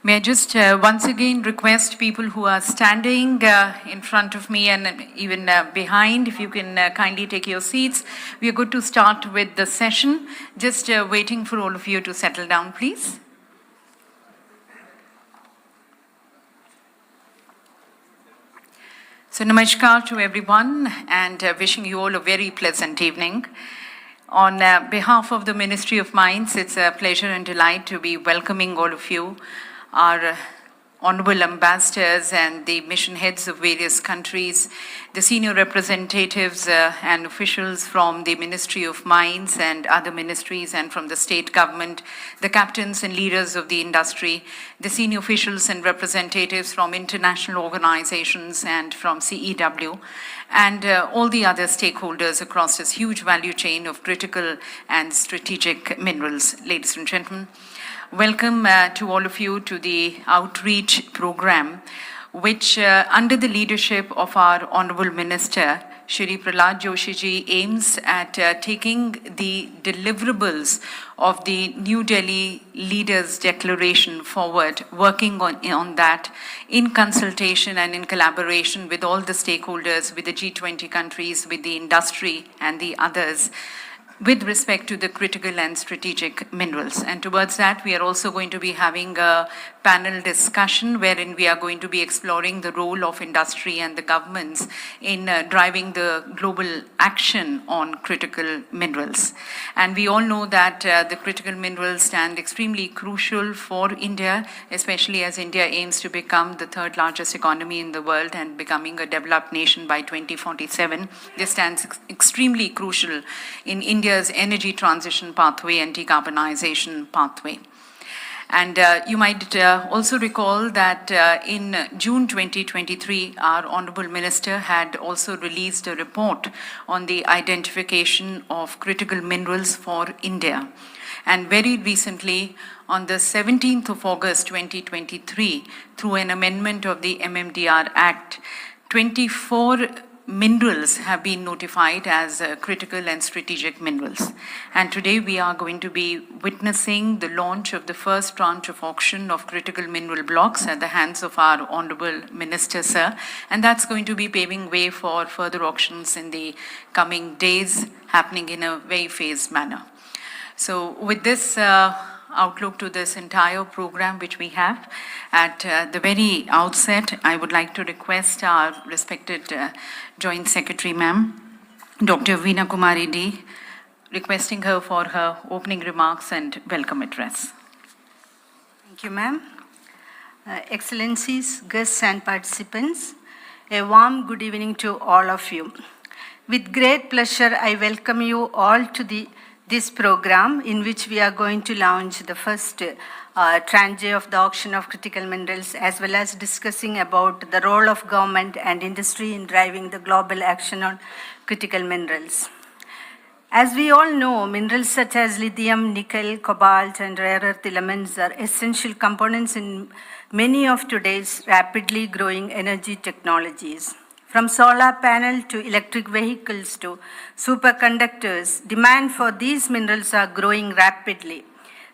May I just once again request people who are standing in front of me and even behind, if you can kindly take your seats. We are good to start with the session. Just waiting for all of you to settle down, please. So namaskar to everyone and wishing you all a very pleasant evening. On behalf of the Ministry of Mines, it's a pleasure and delight to be welcoming all of you, our honorable ambassadors and the mission heads of various countries, the senior representatives and officials from the Ministry of Mines and other ministries and from the state government, the captains and leaders of the industry, the senior officials and representatives from international organizations and from CEW, and all the other stakeholders across this huge value chain of critical and strategic minerals. Ladies and gentlemen, welcome to all of you to the outreach program, which under the leadership of our Honorable Minister, Shri Prahlad Joshi ji, aims at taking the deliverables of the New Delhi Leaders' Declaration forward, working on that in consultation and in collaboration with all the stakeholders, with the G20 countries, with the industry and the others, with respect to the critical and strategic minerals. And towards that, we are also going to be having a panel discussion wherein we are going to be exploring the role of industry and the governments in driving the global action on critical minerals. And we all know that the critical minerals stand extremely crucial for India, especially as India aims to become the third largest economy in the world and becoming a developed nation by 2047. This stands extremely crucial in India's energy transition pathway and decarbonization pathway. And you might also recall that in June 2023, our Honorable Minister had also released a report on the identification of critical minerals for India. And very recently, on the 17th of August 2023, through an amendment of the MMDR Act, 24 minerals have been notified as critical and strategic minerals. And today we are going to be witnessing the launch of the first tranche of auction of critical mineral blocks at the hands of our Honorable Minister, sir. And that's going to be paving way for further auctions in the coming days, happening in a very phased manner. So with this outlook to this entire program which we have, at the very outset, I would like to request our respected Joint Secretary, ma'am, Dr. Veena Kumari D, requesting her for her opening remarks and welcome address. Thank you, ma'am. Excellencies, guests and participants, a warm good evening to all of you. With great pleasure, I welcome you all to this program in which we are going to launch the first tranche of the auction of critical minerals, as well as discussing about the role of government and industry in driving the global action on critical minerals. As we all know, minerals such as lithium, nickel, cobalt, and rare earth elements are essential components in many of today's rapidly growing energy technologies. From solar panel to electric vehicles to superconductors, demand for these minerals are growing rapidly.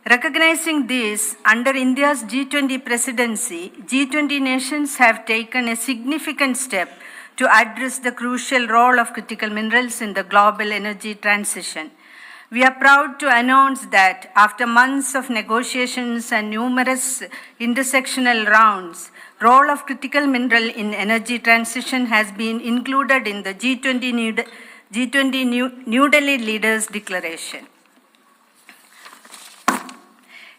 Recognizing this, under India's G20 presidency, G20 nations have taken a significant step to address the crucial role of critical minerals in the global energy transition. We are proud to announce that after months of negotiations and numerous intersectional rounds, role of critical mineral in energy transition has been included in the G20 New Delhi Leaders' Declaration.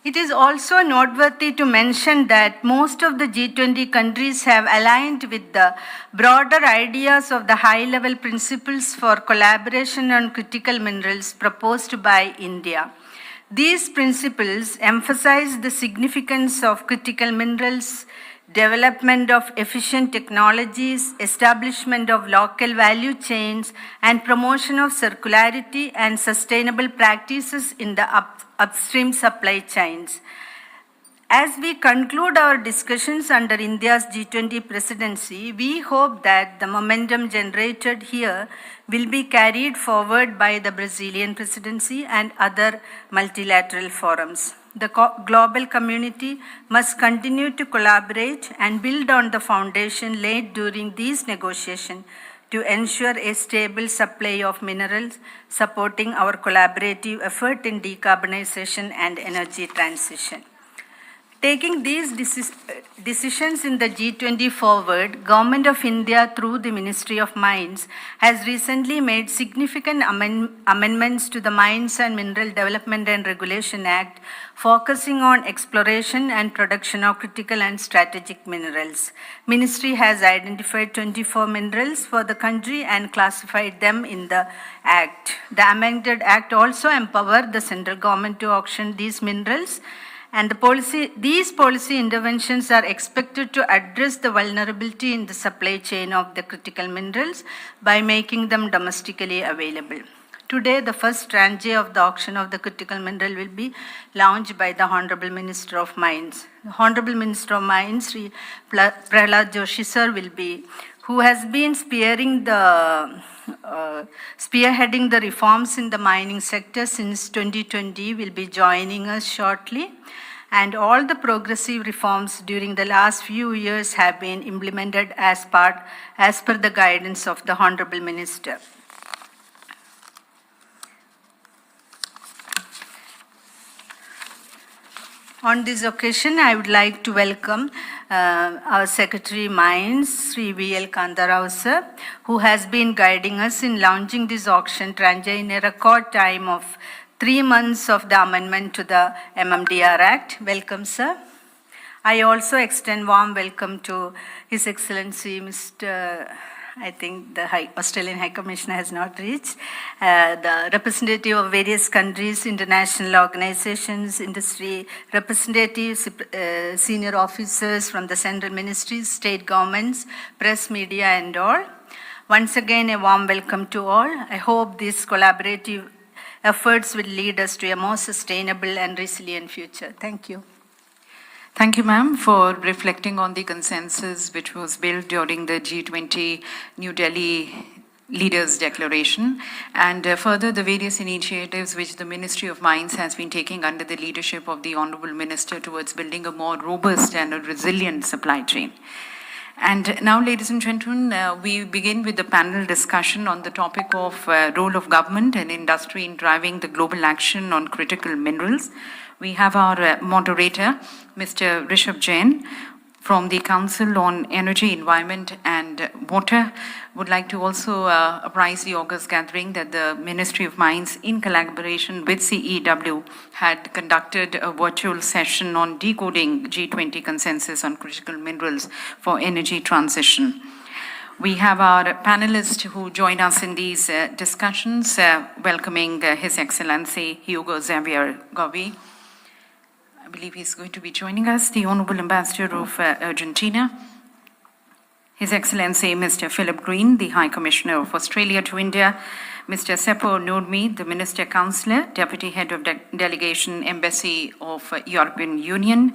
It is also noteworthy to mention that most of the G20 countries have aligned with the broader ideas of the high-level principles for collaboration on critical minerals proposed by India. These principles emphasize the significance of critical minerals, development of efficient technologies, establishment of local value chains, and promotion of circularity and sustainable practices in the upstream supply chains. As we conclude our discussions under India's G20 presidency, we hope that the momentum generated here will be carried forward by the Brazilian presidency and other multilateral forums. The global community must continue to collaborate and build on the foundation laid during these negotiations to ensure a stable supply of minerals, supporting our collaborative effort in decarbonization and energy transition. Taking these decisions in the G20 forward, Government of India through the Ministry of Mines has recently made significant amendments to the Mines and Mineral Development and Regulation Act, focusing on exploration and production of critical and strategic minerals. Ministry has identified 24 minerals for the country and classified them in the Act. The amended Act also empowered the central government to auction these minerals, and these policy interventions are expected to address the vulnerability in the supply chain of the critical minerals by making them domestically available. Today, the first tranche of the auction of the critical mineral will be launched by the Honorable Minister of Mines. The Honorable Minister of Mines, Sri Prahlad Joshi sir, who has been spearheading the reforms in the mining sector since 2020, will be joining us shortly. And all the progressive reforms during the last few years have been implemented as per the guidance of the Honorable Minister. On this occasion, I would like to welcome our Secretary Mines, Sri V.L. Kandarao sir, who has been guiding us in launching this auction tranche in a record time of 3 months of the amendment to the MMDR Act. Welcome, sir. I also extend warm welcome to His Excellency Mr. I think the Australian High Commissioner has not reached, the representative of various countries, international organizations, industry representatives, senior officers from the central ministries, state governments, press, media, and all. Once again, a warm welcome to all. I hope these collaborative efforts will lead us to a more sustainable and resilient future. Thank you. Thank you, ma'am, for reflecting on the consensus which was built during the G20 New Delhi Leaders' Declaration, and further the various initiatives which the Ministry of Mines has been taking under the leadership of the Honorable Minister towards building a more robust and a resilient supply chain. And now, ladies and gentlemen, we begin with the panel discussion on the topic of role of government and industry in driving the global action on critical minerals. We have our moderator, Mr. Rishabh Jain, from the Council on Energy, Environment and Water. Would like to also apprise the August gathering that the Ministry of Mines, in collaboration with CEW, had conducted a virtual session on decoding G20 consensus on critical minerals for energy transition. We have our panelists who join us in these discussions, welcoming His Excellency Hugo Xavier Gobi. I believe he's going to be joining us, the Honorable Ambassador of Argentina. His Excellency Mr. Philip Green, the High Commissioner of Australia to India, Mr. Seppo Nurmi, the Minister Councillor, Deputy Head of Delegation Embassy of European Union,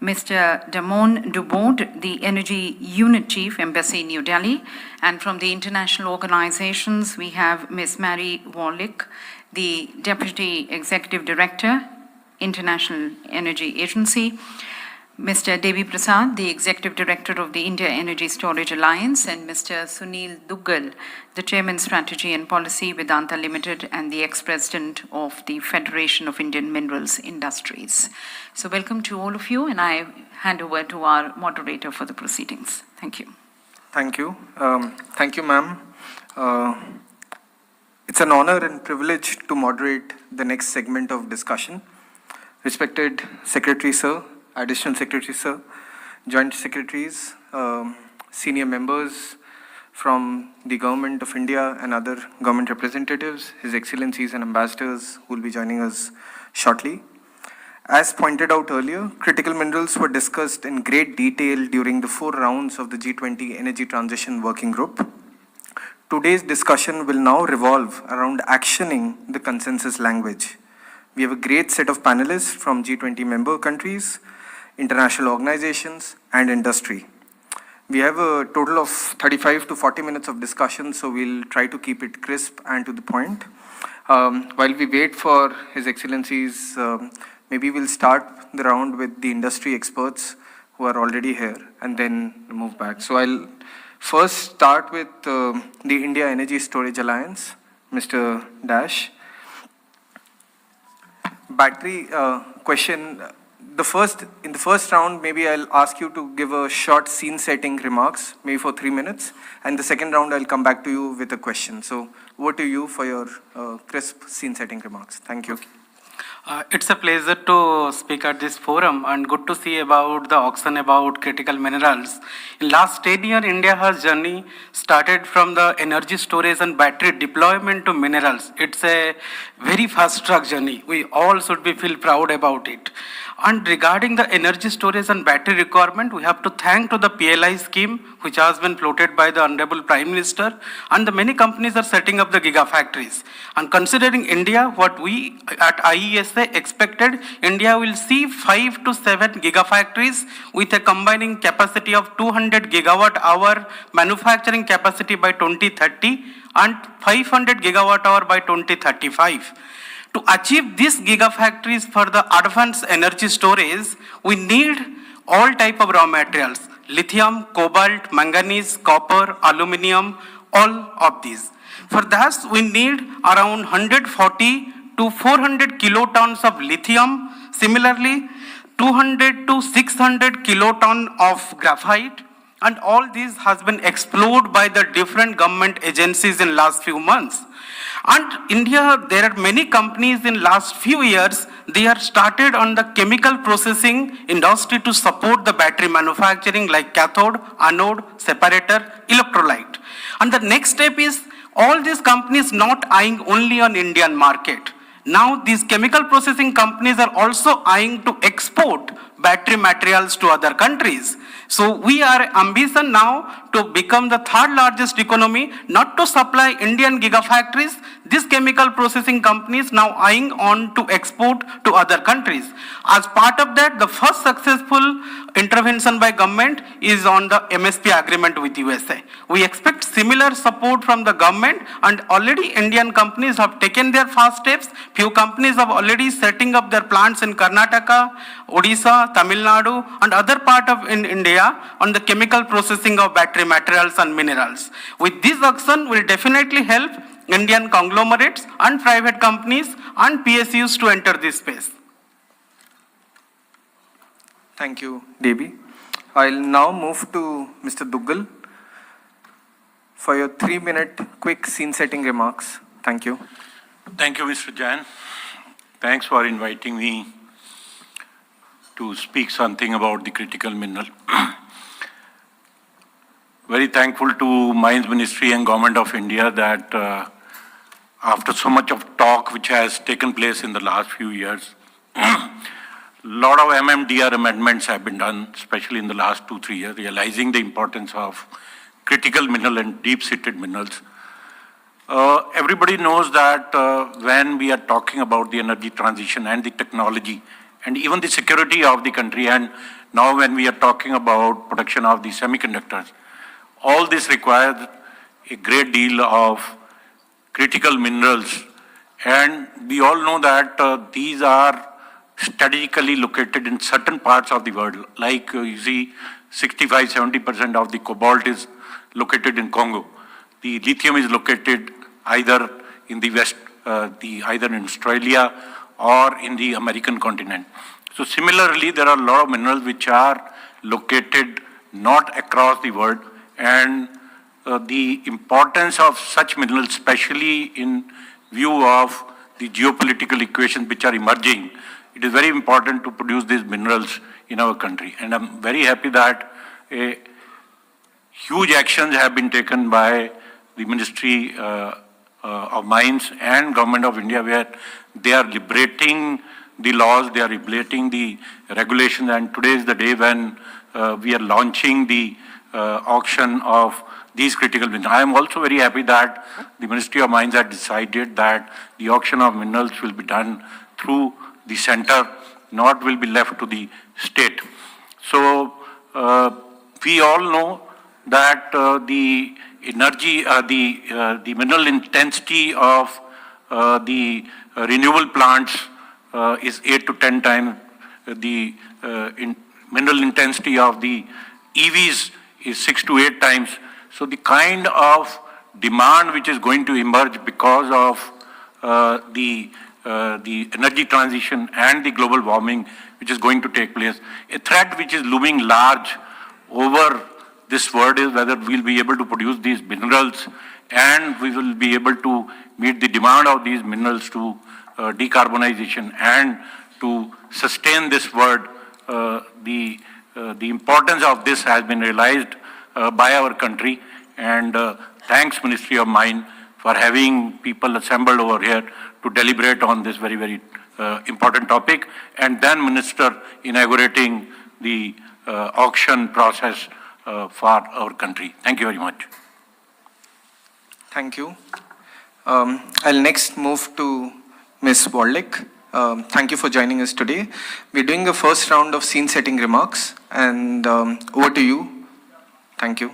Mr. Damon Dubord, the Energy Unit Chief, Embassy New Delhi, and from the international organizations, we have Ms. Mary Warlick, the Deputy Executive Director, International Energy Agency, Mr. Devi Prasad, the Executive Director of the India Energy Storage Alliance, and Mr. Sunil Duggal, the Chairman Strategy and Policy, Vedanta Limited, and the ex-President of the Federation of Indian Minerals Industries. So welcome to all of you, and I hand over to our moderator for the proceedings. Thank you. Thank you. Thank you, ma'am. It's an honor and privilege to moderate the next segment of discussion. Respected Secretary Sir, Additional Secretary Sir, Joint Secretaries, senior members from the Government of India and other government representatives, His Excellencies and Ambassadors who will be joining us shortly. As pointed out earlier, critical minerals were discussed in great detail during the 4 rounds of the G20 Energy Transition Working Group. Today's discussion will now revolve around actioning the consensus language. We have a great set of panelists from G20 member countries, international organizations, and industry. We have a total of 35 to 40 minutes of discussion, so we'll try to keep it crisp and to the point. While we wait for His Excellencies Maybe we'll start the round with the industry experts who are already here and then move back. So I'll first start with the India Energy Storage Alliance, Mr. Dash. Battery question. In the first round, maybe I'll ask you to give a short scene setting remarks, maybe for 3 minutes. And the second round, I'll come back to you with a question. So over to you for your crisp scene setting remarks. Thank you. It's a pleasure to speak at this forum and good to see about the auction about critical minerals. In last 10 years, India has journey started from the energy storage and battery deployment to minerals. It's a very fast track journey. We all should be feel proud about it. And regarding the energy storage and battery requirement, we have to thank to the PLI scheme, which has been floated by the Honorable Prime Minister, and the many companies are setting up the gigafactories. And considering India, what we at IESA expected, India will see 5 to 7 gigafactories with a combining capacity of 200 gigawatt hour manufacturing capacity by 2030 and 500 gigawatt hour by 2035. To achieve these gigafactories for the advanced energy storage, we need all type of raw materials: lithium, cobalt, manganese, copper, aluminium, all of these. For that, we need around 140 to 400 kilotons of lithium. Similarly, 200 to 600 kiloton of graphite. And all these has been explored by the different government agencies in last few months. And India, there are many companies in last few years, they are started on the chemical processing industry to support the battery manufacturing like cathode, anode, separator, electrolyte. And the next step is all these companies not eyeing only on Indian market. Now these chemical processing companies are also eyeing to export battery materials to other countries. So we are ambition now to become the third largest economy, not to supply Indian gigafactories. These chemical processing companies now eyeing on to export to other countries. As part of that, the first successful intervention by government is on the MSP agreement with USA. We expect similar support from the government, and already Indian companies have taken their first steps. Few companies have already setting up their plants in Karnataka, Odisha, Tamil Nadu, and other part of in India on the chemical processing of battery materials and minerals. With this action, will definitely help Indian conglomerates and private companies and PSUs to enter this space. Thank you, Devi. I'll now move to Mr. Duggal for your 3-minute quick scene setting remarks. Thank you. Thank you, Mr. Jain. Thanks for inviting me to speak something about the critical mineral. Very thankful to Mines Ministry and Government of India that after so much of talk which has taken place in the last few years, lot of MMDR amendments have been done, especially in the last 2-3 years, realizing the importance of critical mineral and deep-seated minerals. Everybody knows that when we are talking about the energy transition and the technology and even the security of the country, and now when we are talking about production of the semiconductors, all this requires a great deal of critical minerals. And we all know that these are strategically located in certain parts of the world. Like you see, 65-70% of the cobalt is located in Congo. The lithium is located either in the West, either in Australia or in the American continent. So similarly, there are a lot of minerals which are located not across the world, and the importance of such minerals, especially in view of the geopolitical equations which are emerging, it is very important to produce these minerals in our country. And I'm very happy that huge actions have been taken by the Ministry of Mines and Government of India, where they are liberating the laws, they are liberating the regulations, and today is the day when we are launching the auction of these critical minerals. I am also very happy that the Ministry of Mines had decided that the auction of minerals will be done through the center, not will be left to the state. So we all know that the energy, the mineral intensity of the renewable plants is 8 to 10 times the mineral intensity of the EVs is 6 to 8 times. So the kind of demand which is going to emerge because of the energy transition and the global warming which is going to take place, a threat which is looming large over this world is whether we'll be able to produce these minerals and we will be able to meet the demand of these minerals to decarbonization and to sustain this world. The importance of this has been realized by our country, and thanks Ministry of Mine for having people assembled over here to deliberate on this very, very important topic, and then Minister inaugurating the auction process for our country. Thank you very much. Thank you. I'll next move to Ms. Waldek. Thank you for joining us today. We're doing a first round of scene-setting remarks, and over to you. Thank you.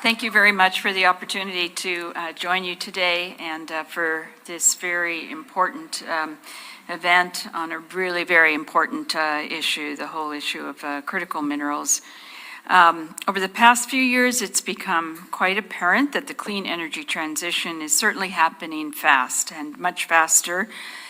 Thank you very much for the opportunity to join you today and for this very important event on a really very important issue, the whole issue of critical minerals. Over the past few years, it's become quite apparent that the clean energy transition is certainly happening fast and much faster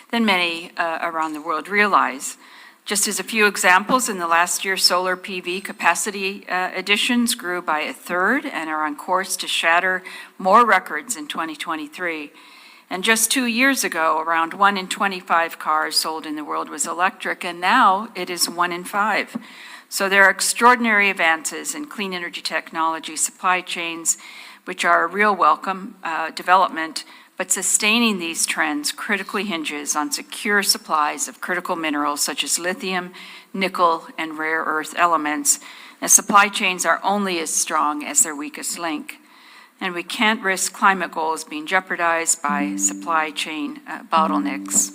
than many around the world realize. Just as a few examples, in the last year, solar PV capacity additions grew by 1/3 and are on course to shatter more records in 2023. And just 2 years ago, around 1 in 25 cars sold in the world was electric, and now it is 1 in 5. So there are extraordinary advances in clean energy technology supply chains, which are a real welcome development, but sustaining these trends critically hinges on secure supplies of critical minerals such as lithium, nickel, and rare earth elements, as supply chains are only as strong as their weakest link. And we can't risk climate goals being jeopardized by supply chain bottlenecks.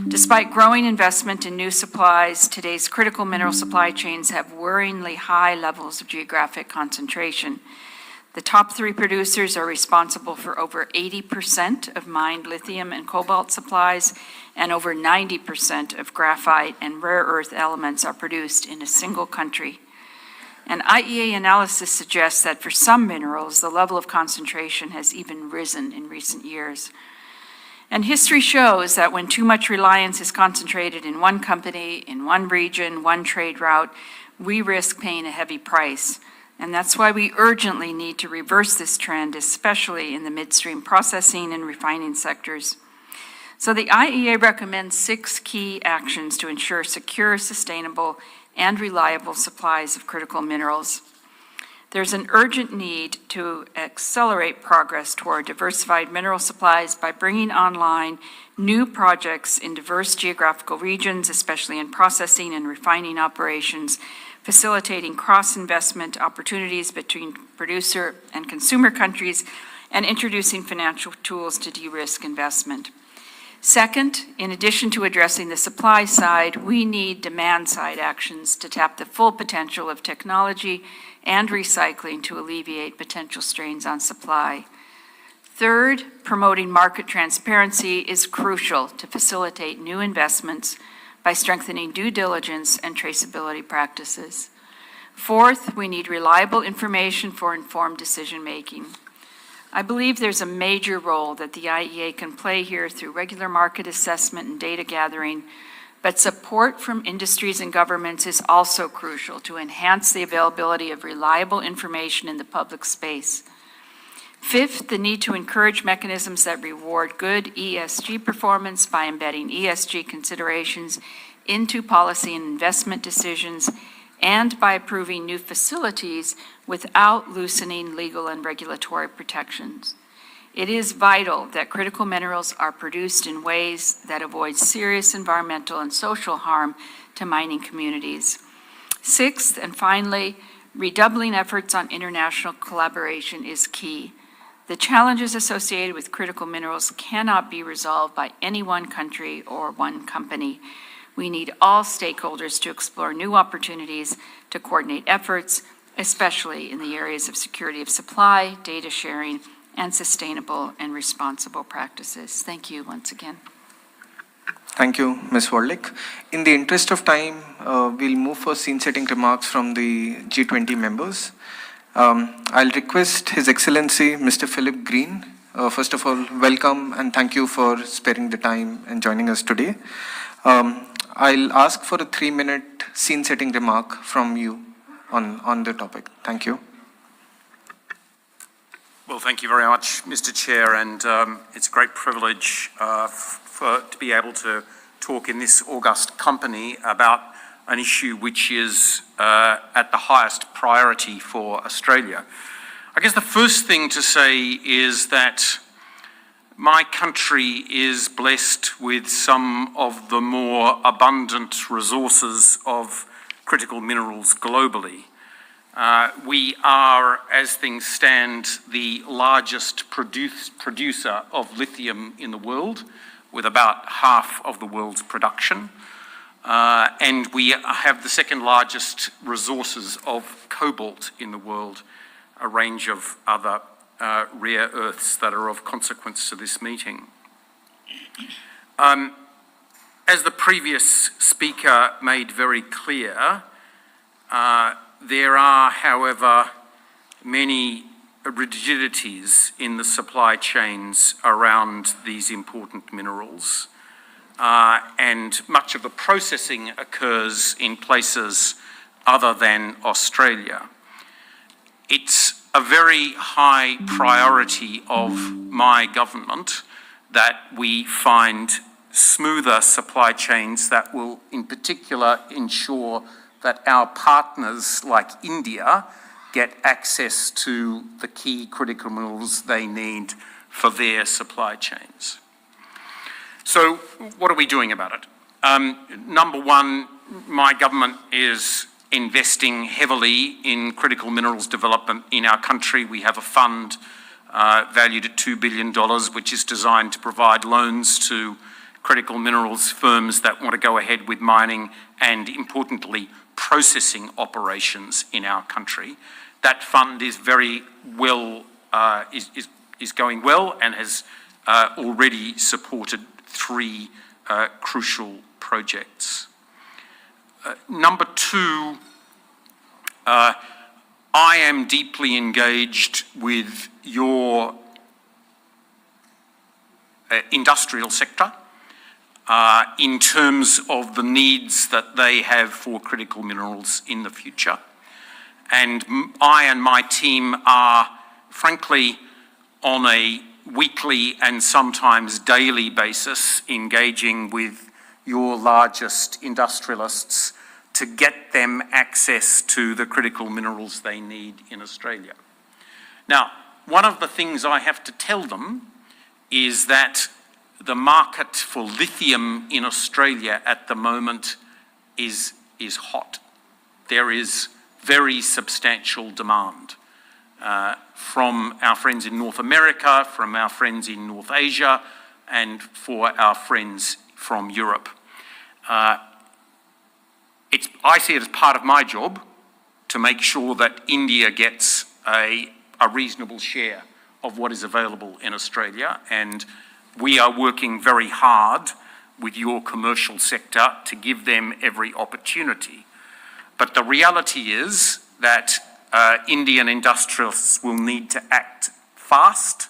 Despite growing investment in new supplies, today's critical mineral supply chains have worryingly high levels of geographic concentration. The top 3 producers are responsible for over 80% of mined lithium and cobalt supplies, and over 90% of graphite and rare earth elements are produced in a single country. And IEA analysis suggests that for some minerals, the level of concentration has even risen in recent years. And history shows that when too much reliance is concentrated in one company, in one region, one trade route, we risk paying a heavy price. And that's why we urgently need to reverse this trend, especially in the midstream processing and refining sectors. So the IEA recommends 6 key actions to ensure secure, sustainable, and reliable supplies of critical minerals. There's an urgent need to accelerate progress toward diversified mineral supplies by bringing online new projects in diverse geographical regions, especially in processing and refining operations, facilitating cross-investment opportunities between producer and consumer countries, and introducing financial tools to de-risk investment. Second, in addition to addressing the supply side, we need demand-side actions to tap the full potential of technology and recycling to alleviate potential strains on supply. Third, promoting market transparency is crucial to facilitate new investments by strengthening due diligence and traceability practices. Fourth, we need reliable information for informed decision-making. I believe there's a major role that the IEA can play here through regular market assessment and data gathering, but support from industries and governments is also crucial to enhance the availability of reliable information in the public space. Fifth, the need to encourage mechanisms that reward good ESG performance by embedding ESG considerations into policy and investment decisions, and by approving new facilities without loosening legal and regulatory protections. It is vital that critical minerals are produced in ways that avoid serious environmental and social harm to mining communities. Sixth, and finally, redoubling efforts on international collaboration is key. The challenges associated with critical minerals cannot be resolved by any one country or one company. We need all stakeholders to explore new opportunities to coordinate efforts, especially in the areas of security of supply, data sharing, and sustainable and responsible practices. Thank you once again. Thank you, Ms. Waldek. In the interest of time, we'll move for scene-setting remarks from the G20 members. I'll request His Excellency, Mr. Philip Green. First of all, welcome and thank you for sparing the time and joining us today. I'll ask for a 3-minute scene-setting remark from you on the topic. Thank you. Well, thank you very much, Mr. Chair, and it's a great privilege to be able to talk in this august company about an issue which is at the highest priority for Australia. I guess the first thing to say is that my country is blessed with some of the more abundant resources of critical minerals globally. We are, as things stand, the largest producer of lithium in the world, with about half of the world's production. And we have the second largest resources of cobalt in the world, a range of other rare earths that are of consequence to this meeting. As the previous speaker made very clear, there are, however, many rigidities in the supply chains around these important minerals, and much of the processing occurs in places other than Australia. It's a very high priority of my government that we find smoother supply chains that will in particular ensure that our partners like India get access to the key critical minerals they need for their supply chains. So what are we doing about it? Number one, my government is investing heavily in critical minerals development in our country. We have a fund valued at $2 billion, which is designed to provide loans to critical minerals firms that want to go ahead with mining and, importantly, processing operations in our country. That fund is very well, is going well and has already supported 3 crucial projects. Number two, I am deeply engaged with your industrial sector in terms of the needs that they have for critical minerals in the future. And I and my team are, frankly, on a weekly and sometimes daily basis engaging with your largest industrialists to get them access to the critical minerals they need in Australia. Now, one of the things I have to tell them is that the market for lithium in Australia at the moment is hot. There is very substantial demand from our friends in North America, from our friends in North Asia, and for our friends from Europe. I see it as part of my job to make sure that India gets a reasonable share of what is available in Australia, and we are working very hard with your commercial sector to give them every opportunity. But the reality is that Indian industrialists will need to act fast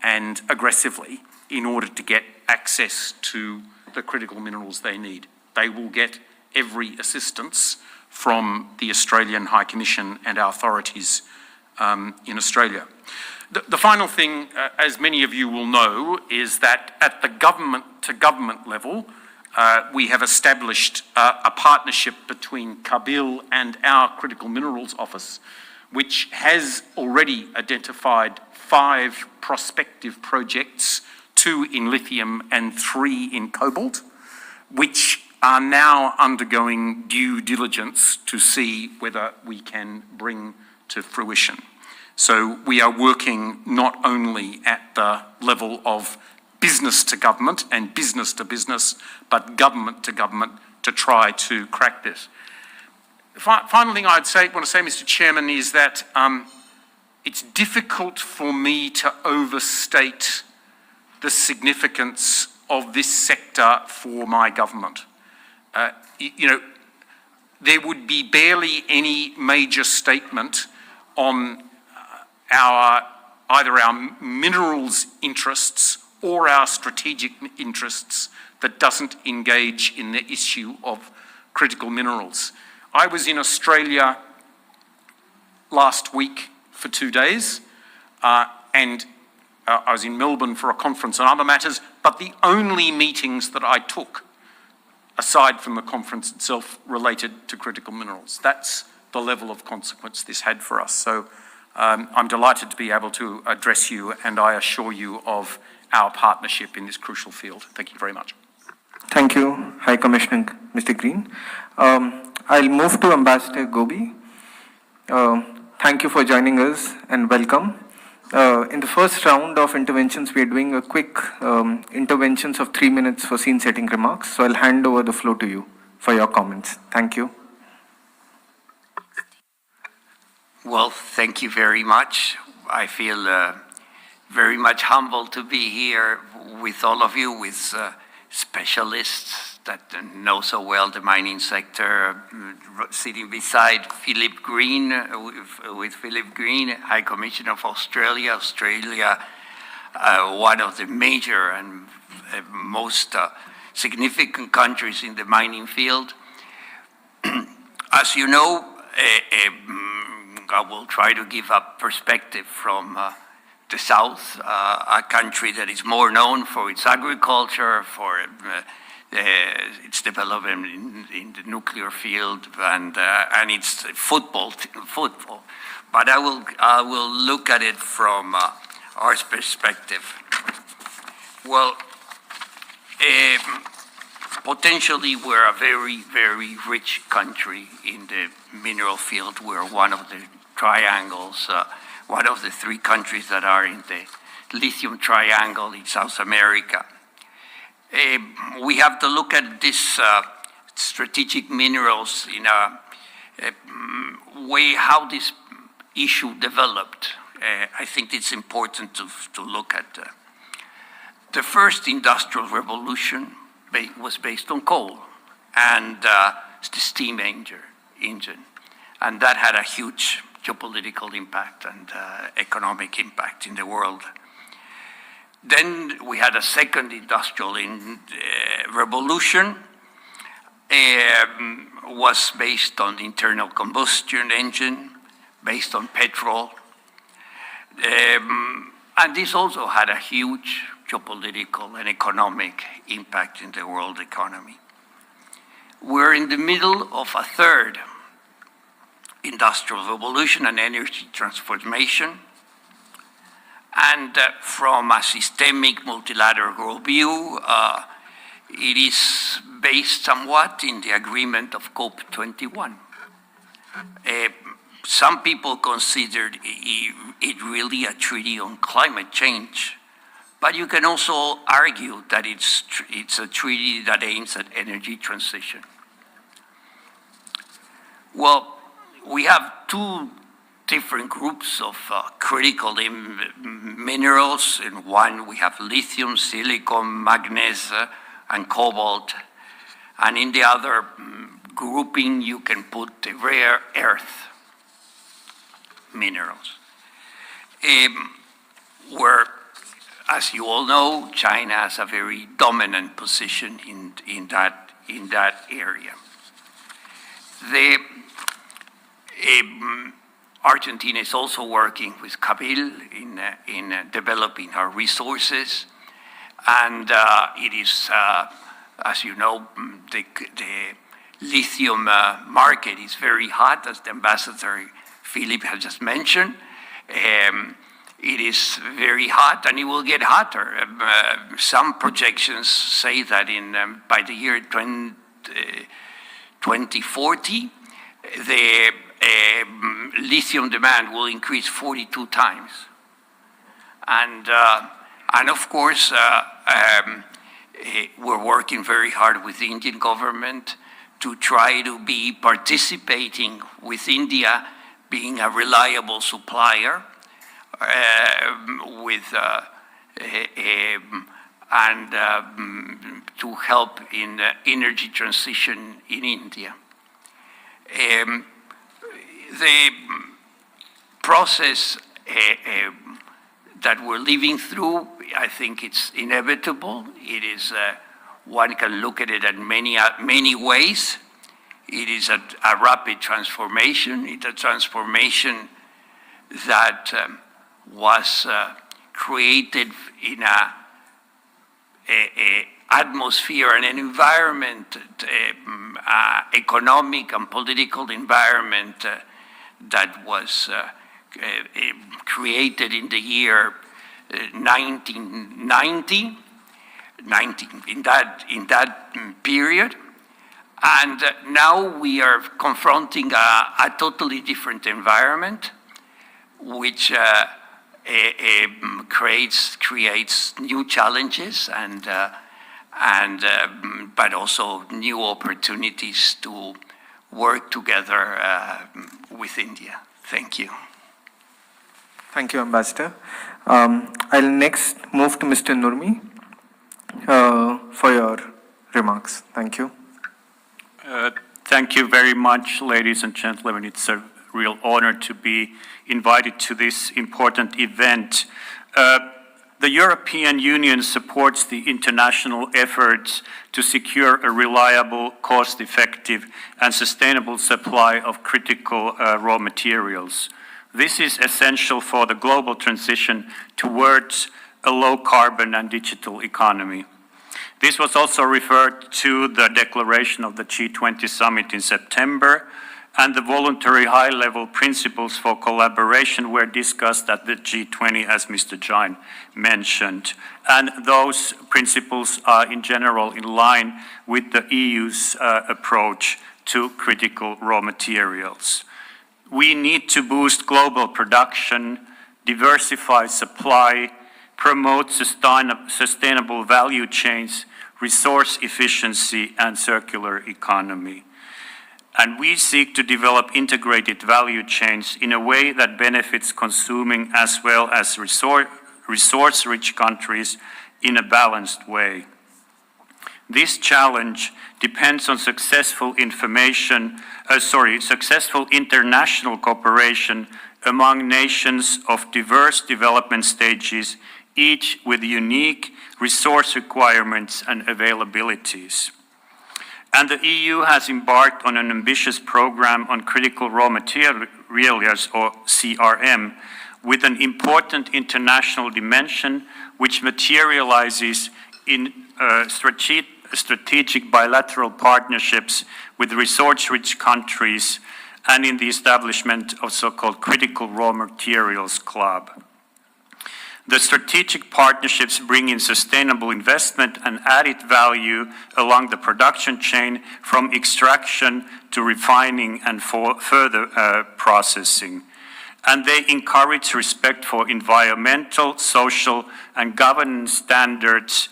and aggressively in order to get access to the critical minerals they need. They will get every assistance from the Australian High Commission and our authorities in Australia. The final thing, as many of you will know, is that at the government-to-government level, we have established a partnership between Kabil and our Critical Minerals Office, which has already identified 5 prospective projects, 2 in lithium and 3 in cobalt, which are now undergoing due diligence to see whether we can bring to fruition. So we are working not only at the level of business to government and business to business, but government to government to try to crack this. Final thing I'd want to say, Mr. Chairman, is that it's difficult for me to overstate the significance of this sector for my government. There would be barely any major statement on either our minerals interests or our strategic interests that doesn't engage in the issue of critical minerals. I was in Australia last week for 2 days, and I was in Melbourne for a conference on other matters, but the only meetings that I took, aside from the conference itself, related to critical minerals. That's the level of consequence this had for us. So I'm delighted to be able to address you, and I assure you of our partnership in this crucial field. Thank you very much. Thank you, High Commissioner Mr. Green. I'll move to Ambassador Gobi. Thank you for joining us and welcome. In the first round of interventions, we are doing a quick interventions of 3 minutes for scene-setting remarks. So I'll hand over the floor to you for your comments. Thank you. Well, thank you very much. I feel very much humbled to be here with all of you, with specialists that know so well the mining sector, sitting beside Philip Green, with Philip Green, High Commissioner of Australia, one of the major and most significant countries in the mining field. As you know, I will try to give a perspective from the South, a country that is more known for its agriculture, for its development in the nuclear field, and its football. But I will look at it from our perspective. Well, potentially we're a very, very rich country in the mineral field. We're one of the triangles, one of the 3 countries that are in the lithium triangle in South America. We have to look at this strategic minerals in a way how this issue developed. I think it's important to look at the first industrial revolution was based on coal and the steam engine. And that had a huge geopolitical impact and economic impact in the world. Then we had a second industrial revolution, was based on the internal combustion engine, based on petrol. And this also had a huge geopolitical and economic impact in the world economy. We're in the middle of a third industrial revolution and energy transformation. And from a systemic multilateral view, it is based somewhat in the agreement of COP21. Some people considered it really a treaty on climate change, but you can also argue that it's a treaty that aims at energy transition. Well, we have 2 different groups of critical minerals. In one, we have lithium, silicon, magnesium, and cobalt. And in the other grouping, you can put the rare earth minerals. Where, as you all know, China has a very dominant position in that area. Argentina is also working with Cabil in developing our resources, and it is, as you know, the lithium market is very hot, as the Ambassador Philip has just mentioned. It is very hot, and it will get hotter. Some projections say that by the year 2040, the lithium demand will increase 42 times. And of course, we're working very hard with the Indian government to try to be participating with India being a reliable supplier to help in energy transition in India. The process that we're living through, I think it's inevitable. It is, one can look at it in many ways. It is a rapid transformation. It's a transformation that was created in a atmosphere and an environment, economic and political environment that was created in the year 1990, in that period. And now we are confronting a totally different environment, which creates new challenges but also new opportunities to work together with India. Thank you. Thank you, Ambassador. I'll next move to Mr. Nurmi for your remarks. Thank you. Thank you very much, ladies and gentlemen. It's a real honor to be invited to this important event. The European Union supports the international efforts to secure a reliable, cost-effective, and sustainable supply of critical raw materials. This is essential for the global transition towards a low-carbon and digital economy. This was also referred to the declaration of the G20 summit in September, and the voluntary high-level principles for collaboration were discussed at the G20, as Mr. Jain mentioned. And those principles are in general in line with the EU's approach to critical raw materials. We need to boost global production, diversify supply, promote sustainable value chains, resource efficiency, and circular economy. And we seek to develop integrated value chains in a way that benefits consuming as well as resource-rich countries in a balanced way. This challenge depends on successful international cooperation among nations of diverse development stages, each with unique resource requirements and availabilities. And the EU has embarked on an ambitious program on critical raw materials, or CRM, with an important international dimension which materializes in strategic bilateral partnerships with resource-rich countries and in the establishment of so-called Critical Raw Materials Club. The strategic partnerships bring in sustainable investment and added value along the production chain from extraction to refining and for further processing. And they encourage respect for environmental, social, and governance standards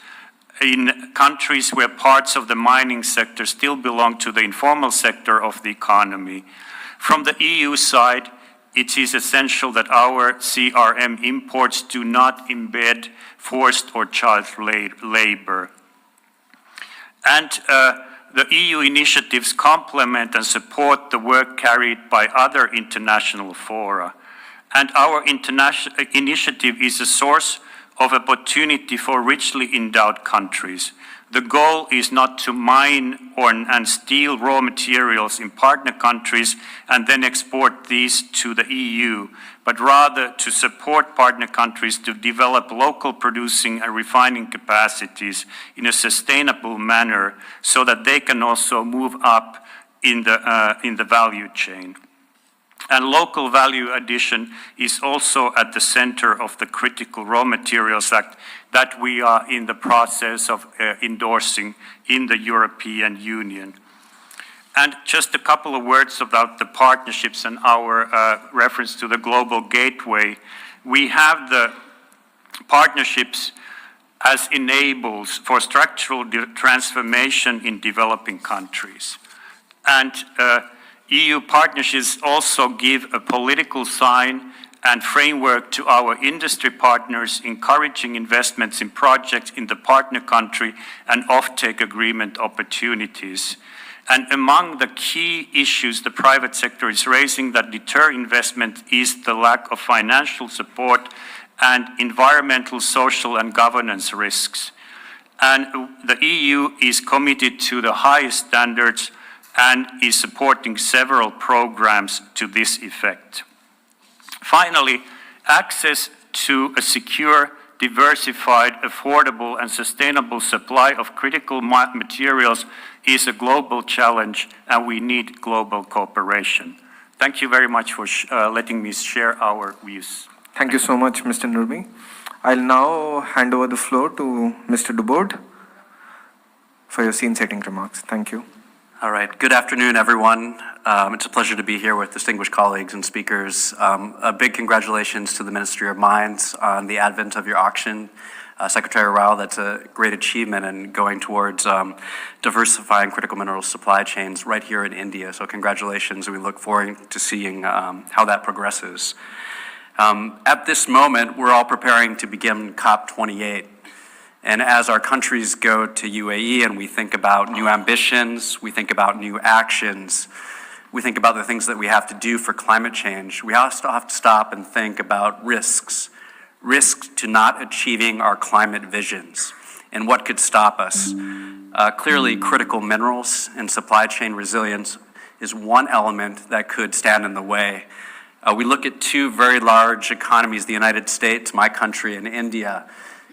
in countries where parts of the mining sector still belong to the informal sector of the economy. From the EU side, it is essential that our CRM imports do not embed forced or child labor. And the EU initiatives complement and support the work carried by other international fora. And our international initiative is a source of opportunity for richly endowed countries. The goal is not to mine and steal raw materials in partner countries and then export these to the EU, but rather to support partner countries to develop local producing and refining capacities in a sustainable manner so that they can also move up in the value chain. And local value addition is also at the center of the Critical Raw Materials Act that we are in the process of endorsing in the European Union. And just a couple of words about the partnerships and our reference to the Global Gateway. We have the partnerships as enables for structural transformation in developing countries. And EU partnerships also give a political sign and framework to our industry partners, encouraging investments in projects in the partner country and offtake agreement opportunities. And among the key issues the private sector is raising that deter investment is the lack of financial support and environmental, social, and governance risks. And the EU is committed to the highest standards and is supporting several programs to this effect. Finally, access to a secure, diversified, affordable, and sustainable supply of critical materials is a global challenge, and we need global cooperation. Thank you very much for letting me share our views. Thank you so much, Mr. Nurmi. I'll now hand over the floor to Mr. Dubord for your scene-setting remarks. Thank you. All right. Good afternoon, everyone. It's a pleasure to be here with distinguished colleagues and speakers. A big congratulations to the Ministry of Mines on the advent of your auction. Secretary Rao, that's a great achievement in going towards diversifying critical mineral supply chains right here in India. So congratulations, and we look forward to seeing how that progresses. At this moment, we're all preparing to begin COP28. And as our countries go to UAE and we think about new ambitions, we think about new actions, we think about the things that we have to do for climate change, we also have to stop and think about risks to not achieving our climate visions and what could stop us. Clearly, critical minerals and supply chain resilience is one element that could stand in the way. We look at two very large economies, the United States, my country, and India,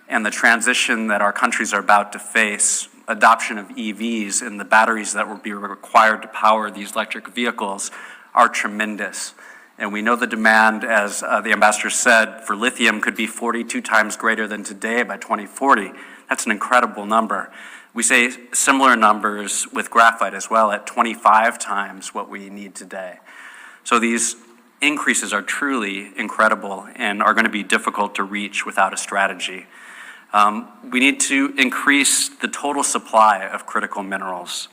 and the transition that our countries are about to face, adoption of EVs and the batteries that will be required to power these electric vehicles are tremendous. And we know the demand, as the ambassador said, for lithium could be 42 times greater than today by 2040. That's an incredible number. We say similar numbers with graphite as well, at 25 times what we need today. So these increases are truly incredible and are going to be difficult to reach without a strategy. We need to increase the total supply of critical minerals.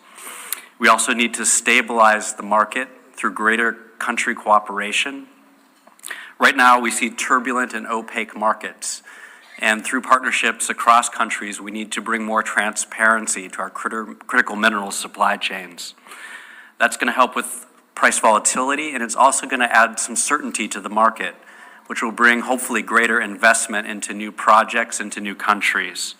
We also need to stabilize the market through greater country cooperation. Right now, we see turbulent and opaque markets, and through partnerships across countries, we need to bring more transparency to our critical minerals supply chains. That's going to help with price volatility, and it's also going to add some certainty to the market, which will bring hopefully greater investment into new projects, into new countries.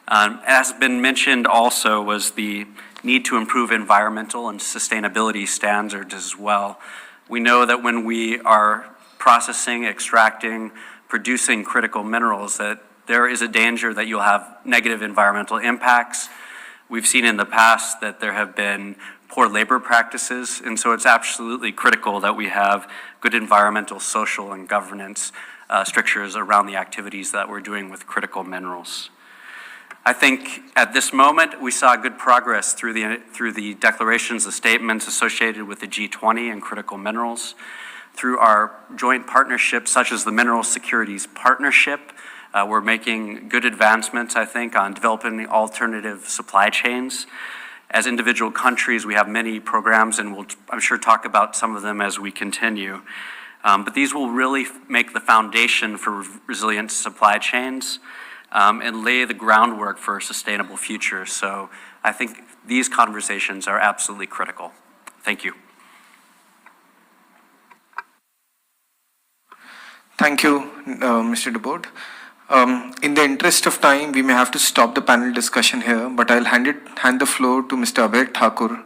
As been mentioned also was the need to improve environmental and sustainability standards as well. We know that when we are processing, extracting, producing critical minerals, that there is a danger that you'll have negative environmental impacts. We've seen in the past that there have been poor labor practices, and so it's absolutely critical that we have good environmental, social, and governance strictures around the activities that we're doing with critical minerals. I think at this moment we saw good progress through the declarations, the statements associated with the G20 and critical minerals. Through our joint partnerships, such as the Mineral Securities Partnership, we're making good advancements, I think, on developing alternative supply chains. As individual countries, we have many programs, and we'll, I'm sure, talk about some of them as we continue. But these will really make the foundation for resilient supply chains and lay the groundwork for a sustainable future. So I think these conversations are absolutely critical. Thank you. Thank you, Mr. Dubord. In the interest of time, we may have to stop the panel discussion here, but I'll hand the floor to Mr. Abhay Thakur,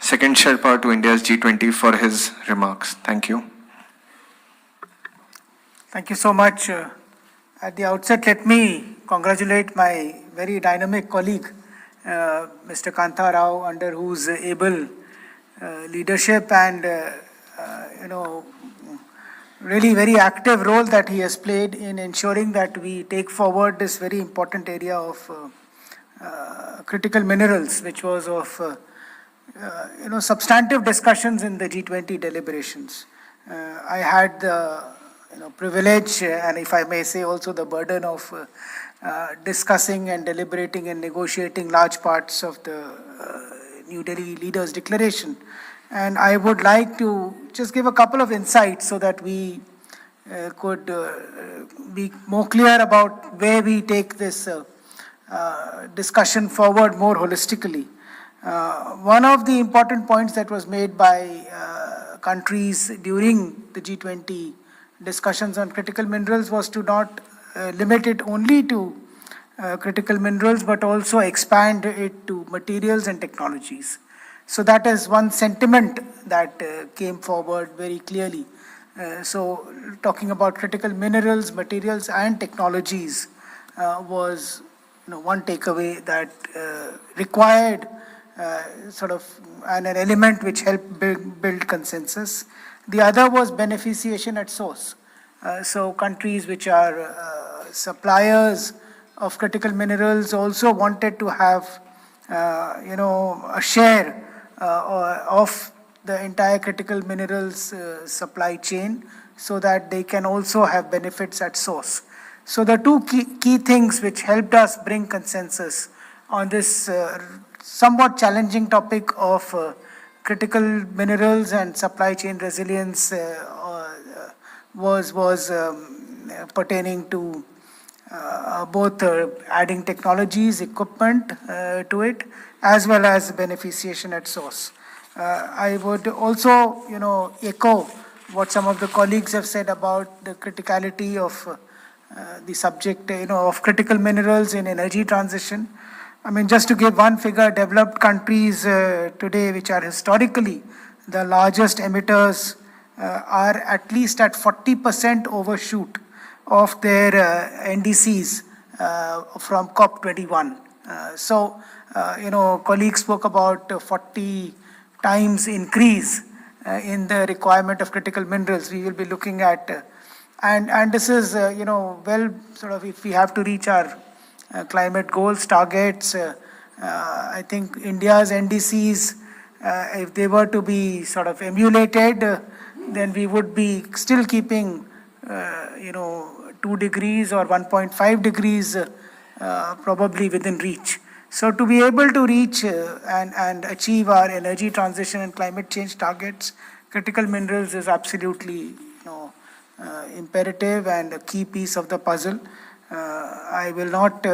second Sherpa to India's G20, for his remarks. Thank you. Thank you so much. At the outset, let me congratulate my very dynamic colleague, Mr. Kanta Rao, under whose able leadership and, really very active role that he has played in ensuring that we take forward this very important area of critical minerals, which was of substantive discussions in the G20 deliberations. I had the privilege, and if I may say also the burden of discussing and deliberating and negotiating large parts of the New Delhi Leaders' Declaration And I would like to just give a couple of insights so that we could be more clear about where we take this discussion forward more holistically. One of the important points that was made by countries during the G20 discussions on critical minerals was to not limit it only to critical minerals, but also expand it to materials and technologies. So that is one sentiment that came forward very clearly. So talking about critical minerals, materials, and technologies was one takeaway that required sort of an element which helped build consensus. The other was beneficiation at source. So countries which are suppliers of critical minerals also wanted to have, a share of the entire critical minerals supply chain so that they can also have benefits at source. So the two key things which helped us bring consensus on this somewhat challenging topic of critical minerals and supply chain resilience was pertaining to both adding technologies, equipment to it, as well as beneficiation at source. I would also, echo what some of the colleagues have said about the criticality of the subject, of critical minerals in energy transition. I mean, just to give one figure, developed countries today, which are historically the largest emitters, are at least at 40% overshoot of their NDCs from COP21. Colleagues spoke about 40 times increase in the requirement of critical minerals. We will be looking at, and this is, well, sort of if we have to reach our climate goals, targets, I think India's NDCs, if they were to be sort of emulated, then we would be still keeping, 2 degrees or 1.5 degrees probably within reach. So to be able to reach and achieve our energy transition and climate change targets, critical minerals is absolutely, imperative and a key piece of the puzzle. I will not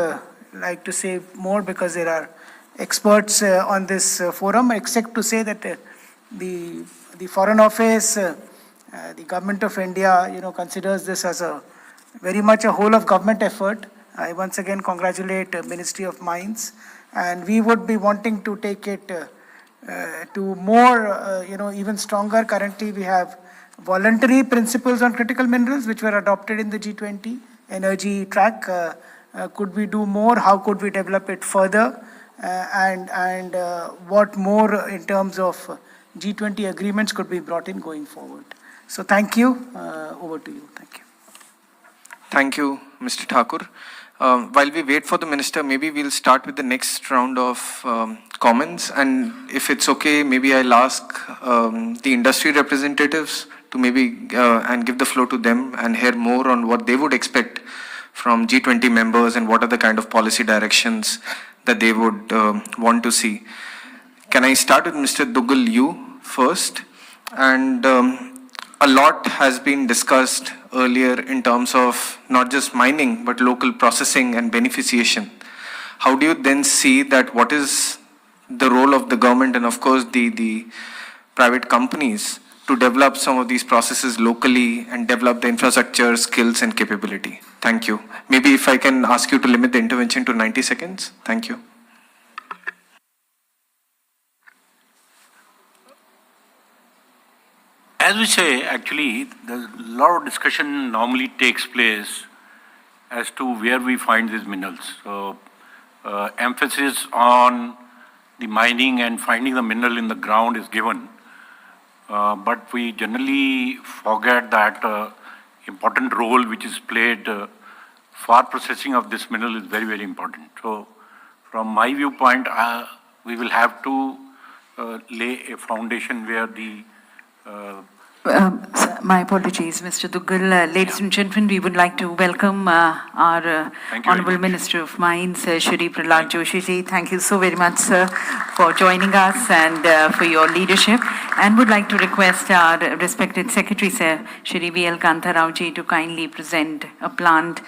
like to say more because there are experts on this forum, except to say that the Foreign Office, the Government of India, considers this as a very much a whole of government effort. I once again congratulate Ministry of Mines, and we would be wanting to take it to more, even stronger. Currently, we have voluntary principles on critical minerals, which were adopted in the G20 energy track. Could we do more? How could we develop it further? And what more in terms of G20 agreements could be brought in going forward? So thank you. Over to you. Thank you. Thank you, Mr. Thakur. While we wait for the minister, maybe we'll start with the next round of comments. And if it's okay, maybe I'll ask the industry representatives to maybe and give the floor to them and hear more on what they would expect from G20 members and what are the kind of policy directions that they would want to see. Can I start with Mr. Dugal, you first? And a lot has been discussed earlier in terms of not just mining, but local processing and beneficiation. How do you then see that what is the role of the government and of course the private companies to develop some of these processes locally and develop the infrastructure, skills and capability? Thank you. Maybe if I can ask you to limit the intervention to 90 seconds. Thank you. As we say, actually, a lot of discussion normally takes place as to where we find these minerals. So, emphasis on the mining and finding the mineral in the ground is given. But we generally forget that important role which is played for processing of this mineral is very, very important. So, from my viewpoint, we will have to lay a foundation where the My apologies, Mr. Duggal. Ladies and gentlemen, we would like to welcome our Honorable Minister of Mines, Shri Prahlad Joshi ji. Thank you so very much, sir, for joining us and for your leadership. And would like to request our respected Secretary, sir, Shri V.L. Kanta Rao ji, to kindly present a plant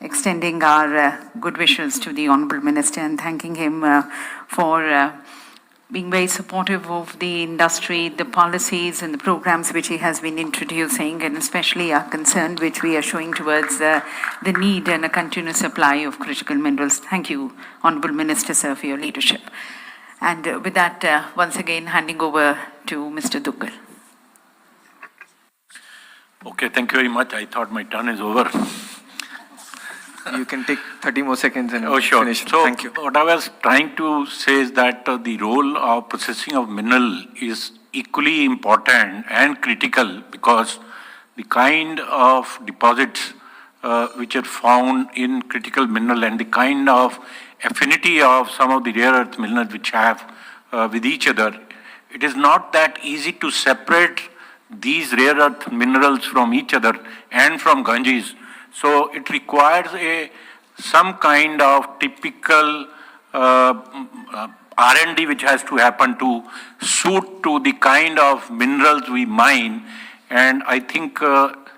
extending our good wishes to the Honorable Minister and thanking him for being very supportive of the industry, the policies and the programs which he has been introducing, and especially our concern which we are showing towards the need and a continuous supply of critical minerals. Thank you, Honourable Minister, sir, for your leadership. And with that, once again, handing over to Mr. Duggal. Okay, thank you very much. I thought my turn is over. You can take 30 more seconds and sure. finish. So, Thank you. what I was trying to say is that the role of processing of mineral is equally important and critical because the kind of deposits which are found in critical mineral and the kind of affinity of some of the rare earth minerals which have with each other, it is not that easy to separate these rare earth minerals from each other and from Ganges. So it requires some kind of typical R&D which has to happen to suit to the kind of minerals we mine. And I think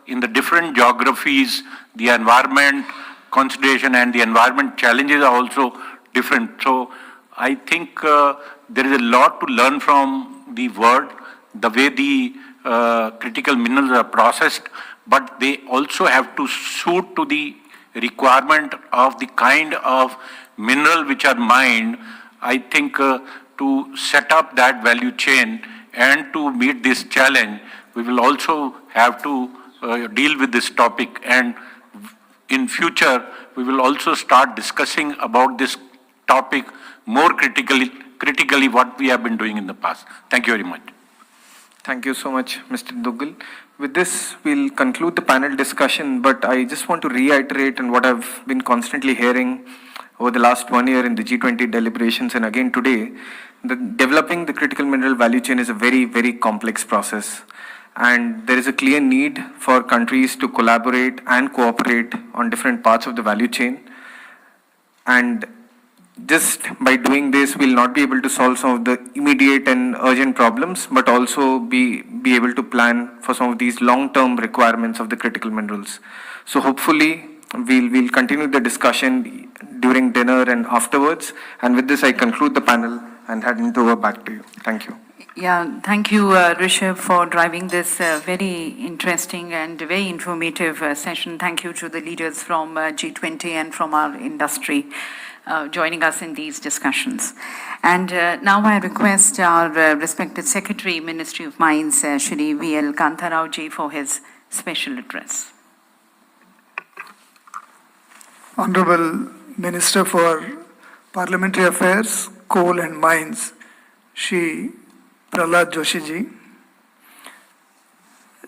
in the different geographies, the environment consideration and the environment challenges are also different. So I think there is a lot to learn from the world, the way the critical minerals are processed, but they also have to suit to the requirement of the kind of mineral which are mined. I think to set up that value chain and to meet this challenge, we will also have to deal with this topic. And in future, we will also start discussing about this topic more critically what we have been doing in the past. Thank you very much. Thank you so much, Mr. Duggal. With this, we'll conclude the panel discussion, but I just want to reiterate and what I've been constantly hearing over the last 1 year in the G20 deliberations and again today, that developing the critical mineral value chain is a very, very complex process. And there is a clear need for countries to collaborate and cooperate on different parts of the value chain. And just by doing this, we'll not be able to solve some of the immediate and urgent problems, but also be able to plan for some of these long-term requirements of the critical minerals. So hopefully, we'll continue the discussion during dinner and afterwards. And with this, I conclude the panel and hand it over back to you. Thank you. Yeah, thank you, Rishabh, for driving this very interesting and very informative session. Thank you to the leaders from G20 and from our industry joining us in these discussions. And now I request our respected Secretary, Ministry of Mines, Shri V.L. Kanta Rao ji, for his special address. Honorable Minister for Parliamentary Affairs, Coal and Mines, Shri Prahlad Joshi ji,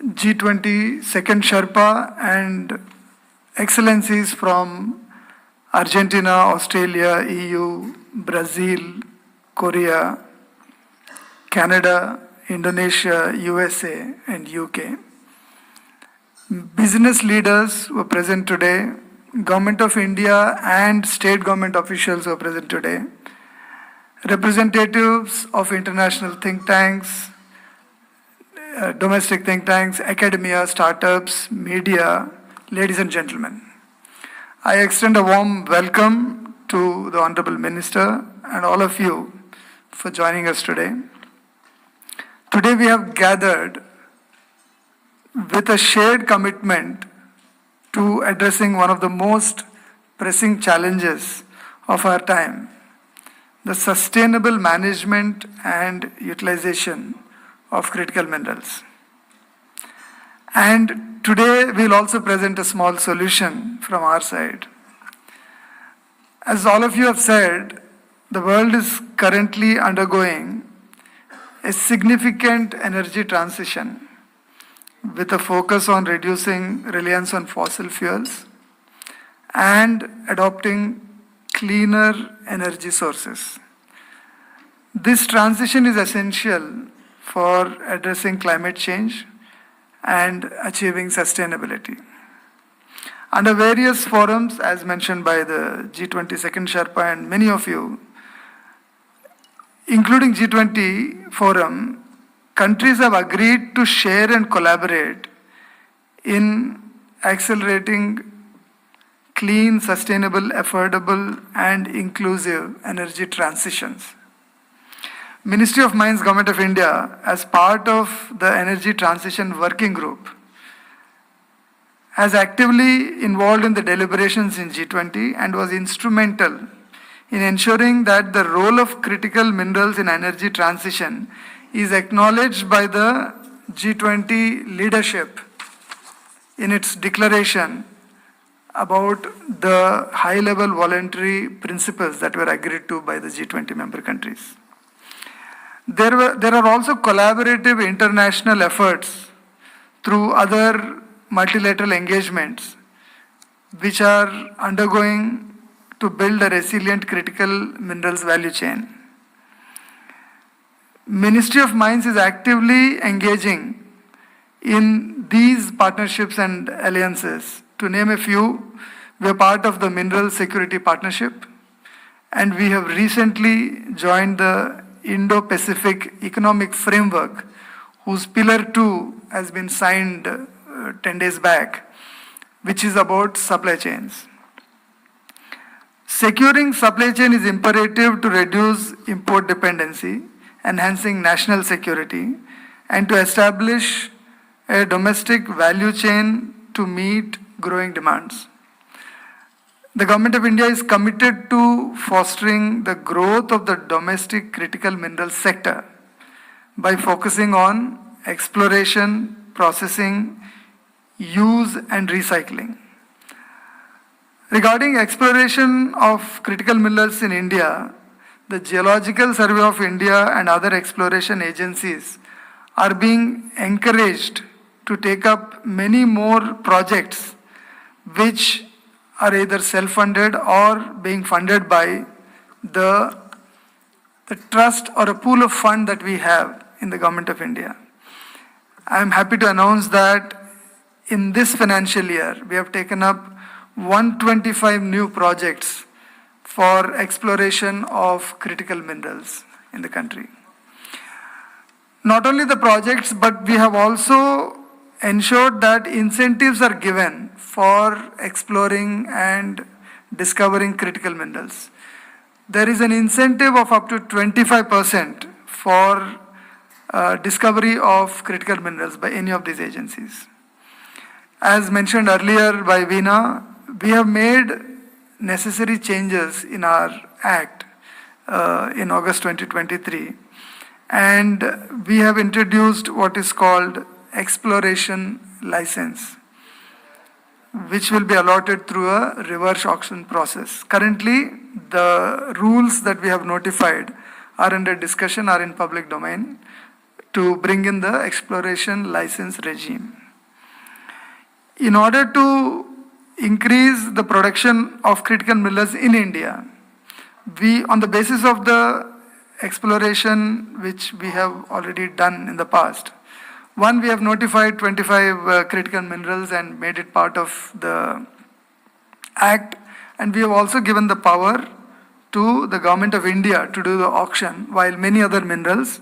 G20 Second Sherpa and Excellencies from Argentina, Australia, EU, Brazil, Korea, Canada, Indonesia, USA, and UK. Business leaders who are present today, Government of India and state government officials who are present today, representatives of international think tanks, domestic think tanks, academia, startups, media, ladies and gentlemen. I extend a warm welcome to the Honorable Minister and all of you for joining us today. Today we have gathered with a shared commitment to addressing one of the most pressing challenges of our time, the sustainable management and utilization of critical minerals. And today we'll also present a small solution from our side. As all of you have said, the world is currently undergoing a significant energy transition with a focus on reducing reliance on fossil fuels and adopting cleaner energy sources. This transition is essential for addressing climate change and achieving sustainability. Under various forums, as mentioned by the G20 Second Sherpa and many of you, including G20 forum, countries have agreed to share and collaborate in accelerating clean, sustainable, affordable, and inclusive energy transitions. Ministry of Mines, Government of India, as part of the Energy Transition Working Group, has actively involved in the deliberations in G20 and was instrumental in ensuring that the role of critical minerals in energy transition is acknowledged by the G20 leadership in its declaration about the high-level voluntary principles that were agreed to by the G20 member countries. There are also collaborative international efforts through other multilateral engagements which are undergoing to build a resilient critical minerals value chain. Ministry of Mines is actively engaging in these partnerships and alliances. To name a few, we are part of the Mineral Security Partnership, and we have recently joined the Indo-Pacific Economic Framework, whose Pillar 2 has been signed 10 days back, which is about supply chains. Securing supply chain is imperative to reduce import dependency, enhancing national security, and to establish a domestic value chain to meet growing demands. The Government of India is committed to fostering the growth of the domestic critical mineral sector by focusing on exploration, processing, use, and recycling. Regarding exploration of critical minerals in India, the Geological Survey of India and other exploration agencies are being encouraged to take up many more projects which are either self-funded or being funded by the trust or a pool of fund that we have in the Government of India. I am happy to announce that in this financial year, we have taken up 125 new projects for exploration of critical minerals in the country. Not only the projects, but we have also ensured that incentives are given for exploring and discovering critical minerals. There is an incentive of up to 25% for discovery of critical minerals by any of these agencies. As mentioned earlier by Veena, we have made necessary changes in our Act in August 2023, and we have introduced what is called exploration license, which will be allotted through a reverse auction process. Currently, the rules that we have notified are under discussion, are in public domain, to bring in the exploration license regime. In order to increase the production of critical minerals in India, we, on the basis of the exploration which we have already done in the past, one, we have notified 25 critical minerals and made it part of the Act, and we have also given the power to the Government of India to do the auction, while many other minerals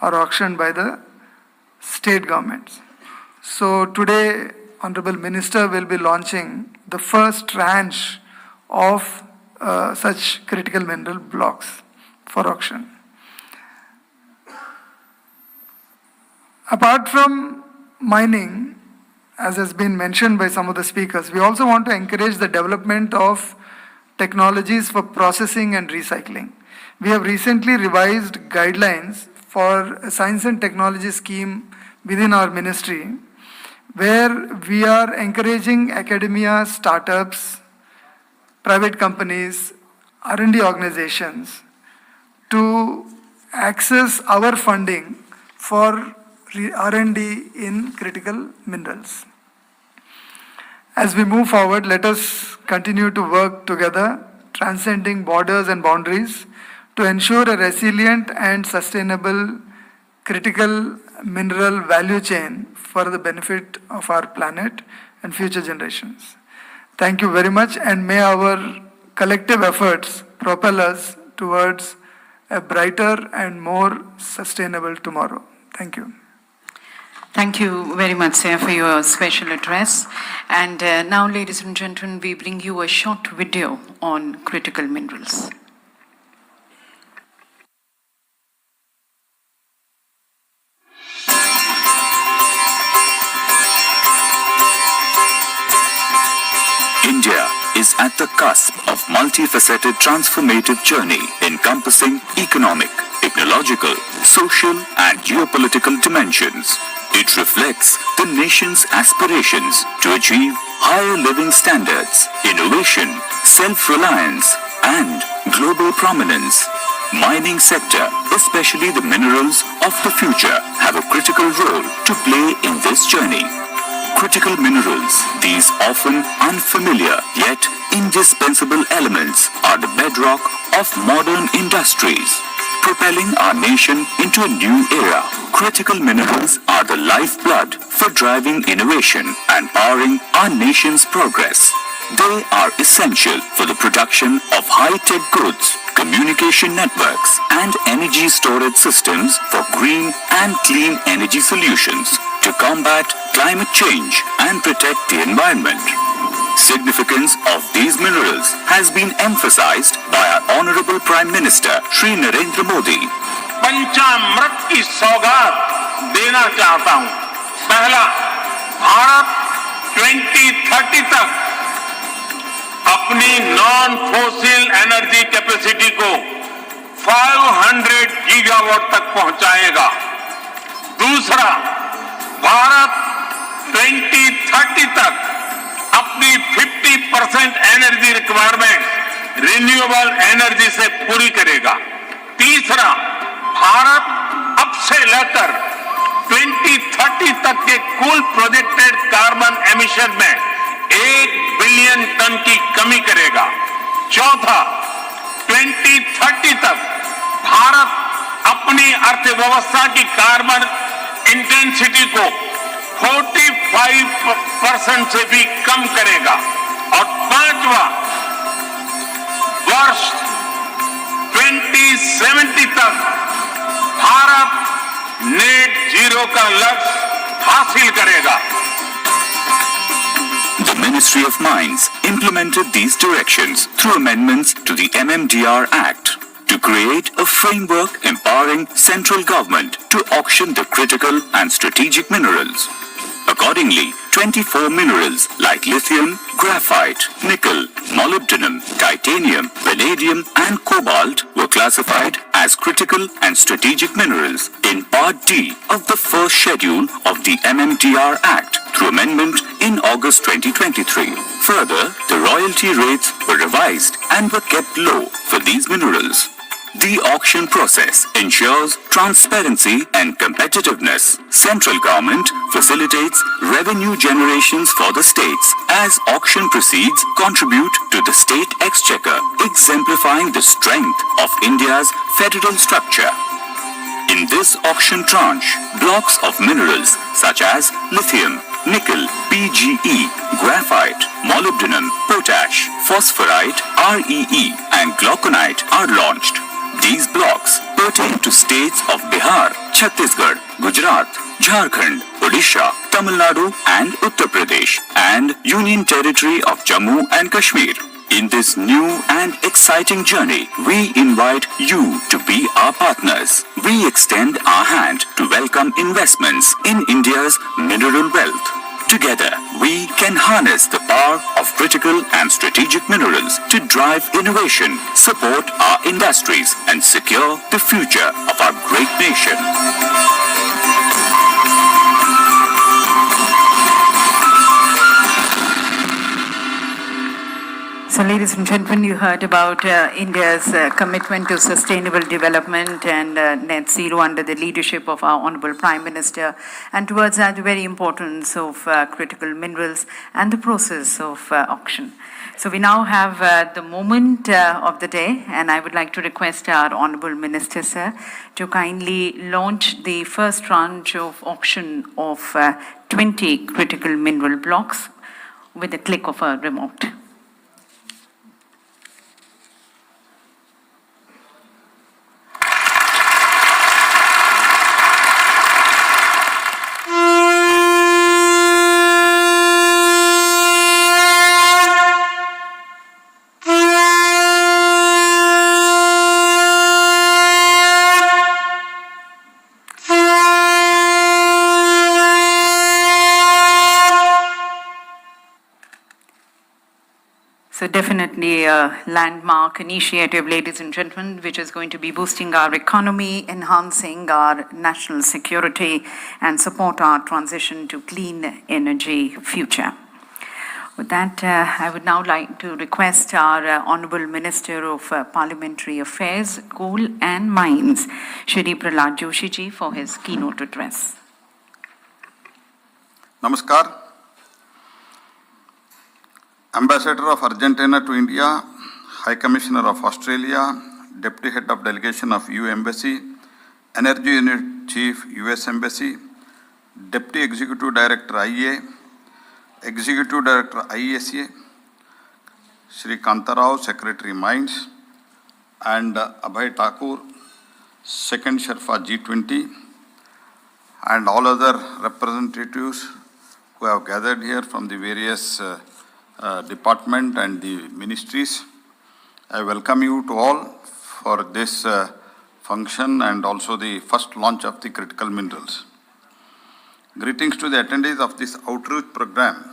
are auctioned by the state governments. So today, Honorable Minister will be launching the first tranche of such critical mineral blocks for auction. Apart from mining, as has been mentioned by some of the speakers, we also want to encourage the development of technologies for processing and recycling. We have recently revised guidelines for a science and technology scheme within our ministry, where we are encouraging academia, startups, private companies, R&D organizations to access our funding for R&D in critical minerals. As we move forward, let us continue to work together, transcending borders and boundaries, to ensure a resilient and sustainable critical mineral value chain for the benefit of our planet and future generations. Thank you very much, and may our collective efforts propel us towards a brighter and more sustainable tomorrow. Thank you. Thank you very much, sir, for your special address. And now, ladies and gentlemen, we bring you a short video on critical minerals. India is at the cusp of multifaceted transformative journey encompassing economic, technological, social and geopolitical dimensions. It reflects the nation's aspirations to achieve higher living standards, innovation, self-reliance and global prominence. Mining sector, especially the minerals of the future, have a critical role to play in this journey. Critical minerals, these often unfamiliar yet indispensable elements, are the bedrock of modern industries, propelling our nation into a new era. Critical minerals are the lifeblood for driving innovation and powering our nation's progress. They are essential for the production of high-tech goods, communication networks, and energy storage systems for green and clean energy solutions to combat climate change and protect the environment. Significance of these minerals has been emphasized by our Honorable Prime Minister Shri Narendra Modi. पंचामृत की सौगात देना चाहता हूं। पहला, भारत 2030 तक अपनी non fossil energy capacity को 500 gigawatt तक पहुंचाएगा। दूसरा, भारत 2030 तक अपनी 50% एनर्जी रिक्वायरमेंट रिन्यूएबल एनर्जी से पूरी करेगा। तीसरा, भारत अब से लेकर 2030 तक के कुल प्रोजेक्टेड कार्बन एमिशन में 1 बिलियन टन की कमी करेगा। चौथा, 2030 तक भारत अपनी अर्थव्यवस्था की कार्बन इंटेंसिटी को 45% से भी कम करेगा। और पांचवा, वर्ष 2070 तक भारत नेट जीरो का लक्ष्य हासिल करेगा। The Ministry of Mines implemented these directions through amendments to the MMDR Act to create a framework empowering central government to auction the critical and strategic minerals. Accordingly, 24 minerals like lithium, graphite, nickel, molybdenum, titanium, vanadium and cobalt were classified as critical and strategic minerals in Part D of the first schedule of the MMDR Act through amendment in August 2023. Further, the royalty rates were revised and were kept low for these minerals. The auction process ensures transparency and competitiveness. Central government facilitates revenue generations for the states as auction proceeds contribute to the state exchequer, exemplifying the strength of India's federal structure. In this auction tranche, blocks of minerals such as lithium, nickel, PGE, graphite, molybdenum, potash, phosphorite, REE and glauconite are launched. These blocks pertain to states of Bihar, Chhattisgarh, Gujarat, Jharkhand, Odisha, Tamil Nadu and Uttar Pradesh and Union Territory of Jammu and Kashmir. In this new and exciting journey, we invite you to be our partners. We extend our hand to welcome investments in India's mineral wealth. Together, we can harness the power of critical and strategic minerals to drive innovation, support our industries, and secure the future of our great nation. So So, ladies and gentlemen, you heard about India's commitment to sustainable development and net zero under the leadership of our Honorable Prime Minister, and towards that, the very importance of critical minerals and the process of auction. So, we now have the moment of the day, and I would like to request our Honorable Minister, sir, to kindly launch the first tranche of auction of 20 critical mineral blocks with the click of a remote. So definitely a landmark initiative, ladies and gentlemen, which is going to be boosting our economy, enhancing our national security, and support our transition to clean energy future. With that, I would now like to request our Honourable Minister of Parliamentary Affairs, Coal and Mines, Shri Prahlad Joshi ji, for his keynote address. Namaskar. Ambassador of Argentina to India, High Commissioner of Australia, Deputy Head of Delegation of EU Embassy, Energy Unit Chief US Embassy, Deputy Executive Director IEA, Executive Director IESA, Shri Kantarao, Secretary Mines, and Abhay Thakur, Second Sherpa G20, and all other representatives who have gathered here from the various department and the ministries. I welcome you to all for this function and also the first launch of the critical minerals. Greetings to the attendees of this outreach program.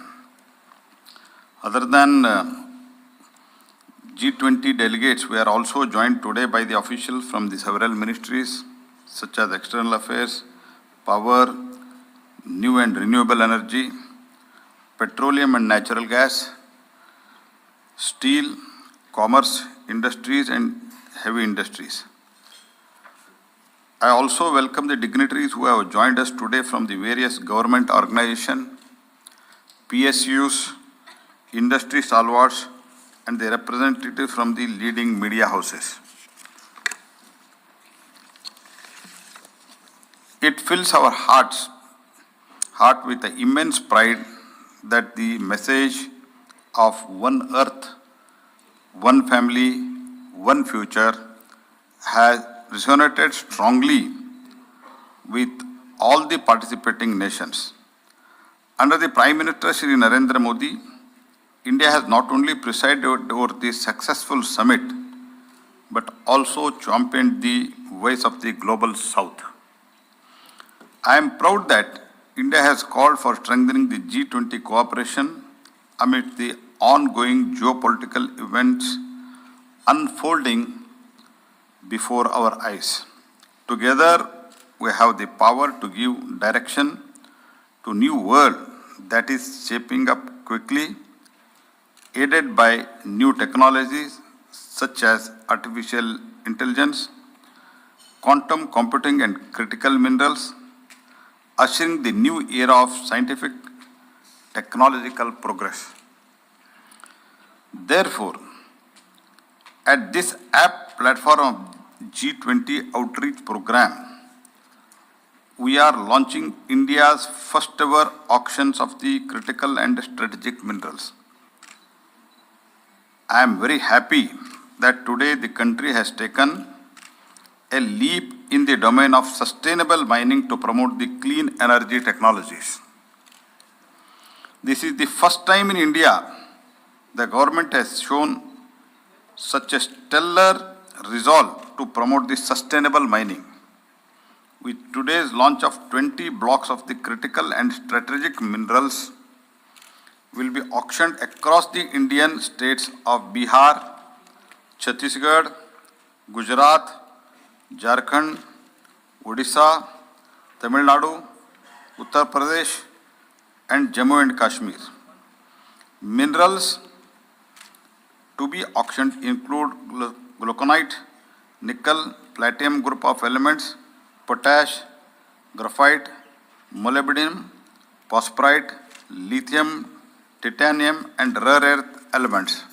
Other than G20 delegates, we are also joined today by the officials from the several ministries such as External Affairs, Power, New and Renewable Energy, Petroleum and Natural Gas, Steel, Commerce, Industries and Heavy Industries. I also welcome the dignitaries who have joined us today from the various government organizations, PSUs, industry stalwarts, and the representatives from the leading media houses. It fills our heart with the immense pride that the message of one earth, one family, one future has resonated strongly with all the participating nations. Under the Prime Minister Shri Narendra Modi, India has not only presided over this successful summit, but also championed the voice of the global South. I am proud that India has called for strengthening the G20 cooperation amid the ongoing geopolitical events unfolding before our eyes. Together, we have the power to give direction to a new world that is shaping up quickly, aided by new technologies such as artificial intelligence, quantum computing and critical minerals, ushering the new era of scientific technological progress. Therefore, at this app platform of G20 outreach program, we are launching India's first ever auctions of the critical and strategic minerals. I am very happy that today the country has taken a leap in the domain of sustainable mining to promote the clean energy technologies. This is the first time in India the government has shown such a stellar resolve to promote the sustainable mining. With today's launch of 20 blocks of the critical and strategic minerals will be auctioned across the Indian states of Bihar, Chhattisgarh, Gujarat, Jharkhand, Odisha, Tamil Nadu, Uttar Pradesh, and Jammu and Kashmir. Minerals to be auctioned include glauconite, nickel, platinum group of elements, potash, graphite, molybdenum, phosphorite, lithium, titanium, and rare earth elements.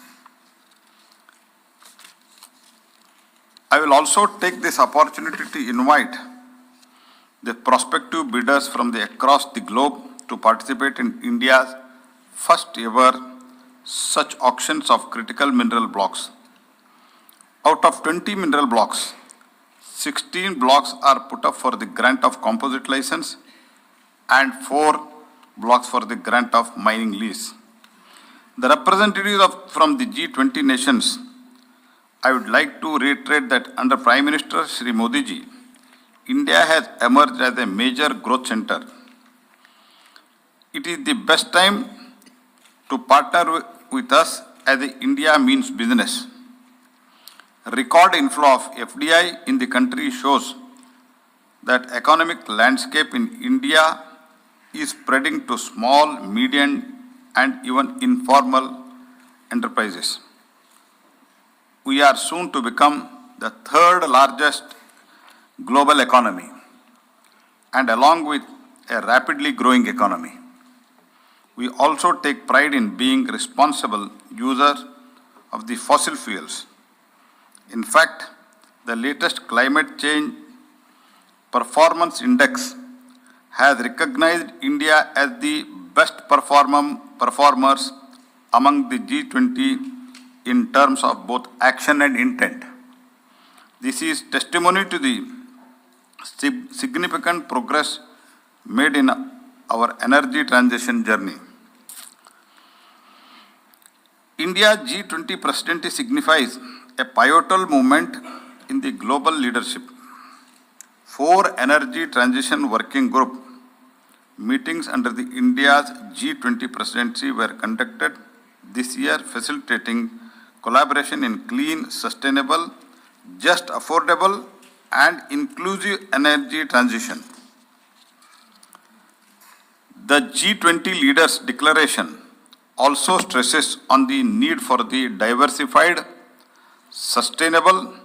I will also take this opportunity to invite the prospective bidders from across the globe to participate in India's first ever such auctions of critical mineral blocks. Out of 20 mineral blocks, 16 blocks are put up for the grant of composite license and 4 blocks for the grant of mining lease. The representatives from the G20 nations, I would like to reiterate that under Prime Minister Shri Modi ji, India has emerged as a major growth center. It is the best time to partner with us as India means business. Record inflow of FDI in the country shows that economic landscape in India is spreading to small, medium, and even informal enterprises. We are soon to become the third largest global economy, and along with a rapidly growing economy. We also take pride in being responsible users of the fossil fuels. In fact, the latest climate change performance index has recognized India as the best performers among the G20 in terms of both action and intent. This is testimony to the significant progress made in our energy transition journey. India's G20 presidency signifies a pivotal moment in the global leadership. 4 energy transition working group meetings under the India's G20 presidency were conducted this year, facilitating collaboration in clean, sustainable, just, affordable, and inclusive energy transition. The G20 leaders' declaration also stresses on the need for the diversified, sustainable,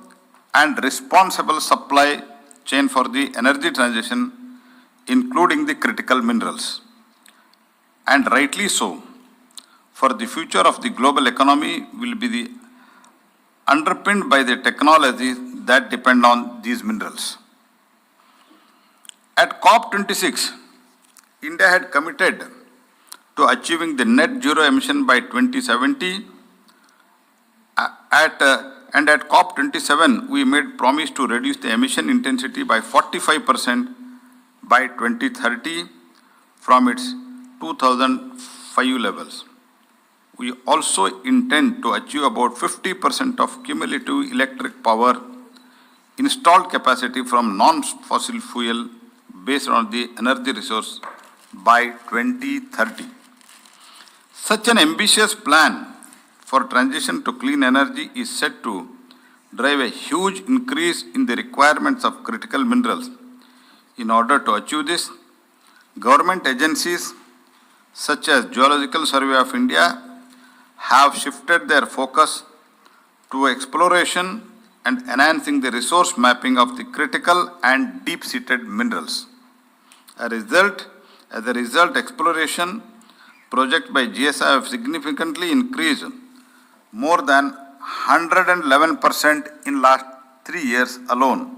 and responsible supply chain for the energy transition, including the critical minerals. And rightly so, for the future of the global economy will be underpinned by the technologies that depend on these minerals. At COP26, India had committed to achieving the net zero emission by 2070. And at COP27, we made promise to reduce the emission intensity by 45% by 2030 from its 2005 levels. We also intend to achieve about 50% of cumulative electric power installed capacity from non-fossil fuel based on the energy resource by 2030. Such an ambitious plan for transition to clean energy is set to drive a huge increase in the requirements of critical minerals. In order to achieve this, government agencies such as Geological Survey of India have shifted their focus to exploration and enhancing the resource mapping of the critical and deep-seated minerals. As a result, exploration projects by GSI have significantly increased, more than 111% in last 3 years alone,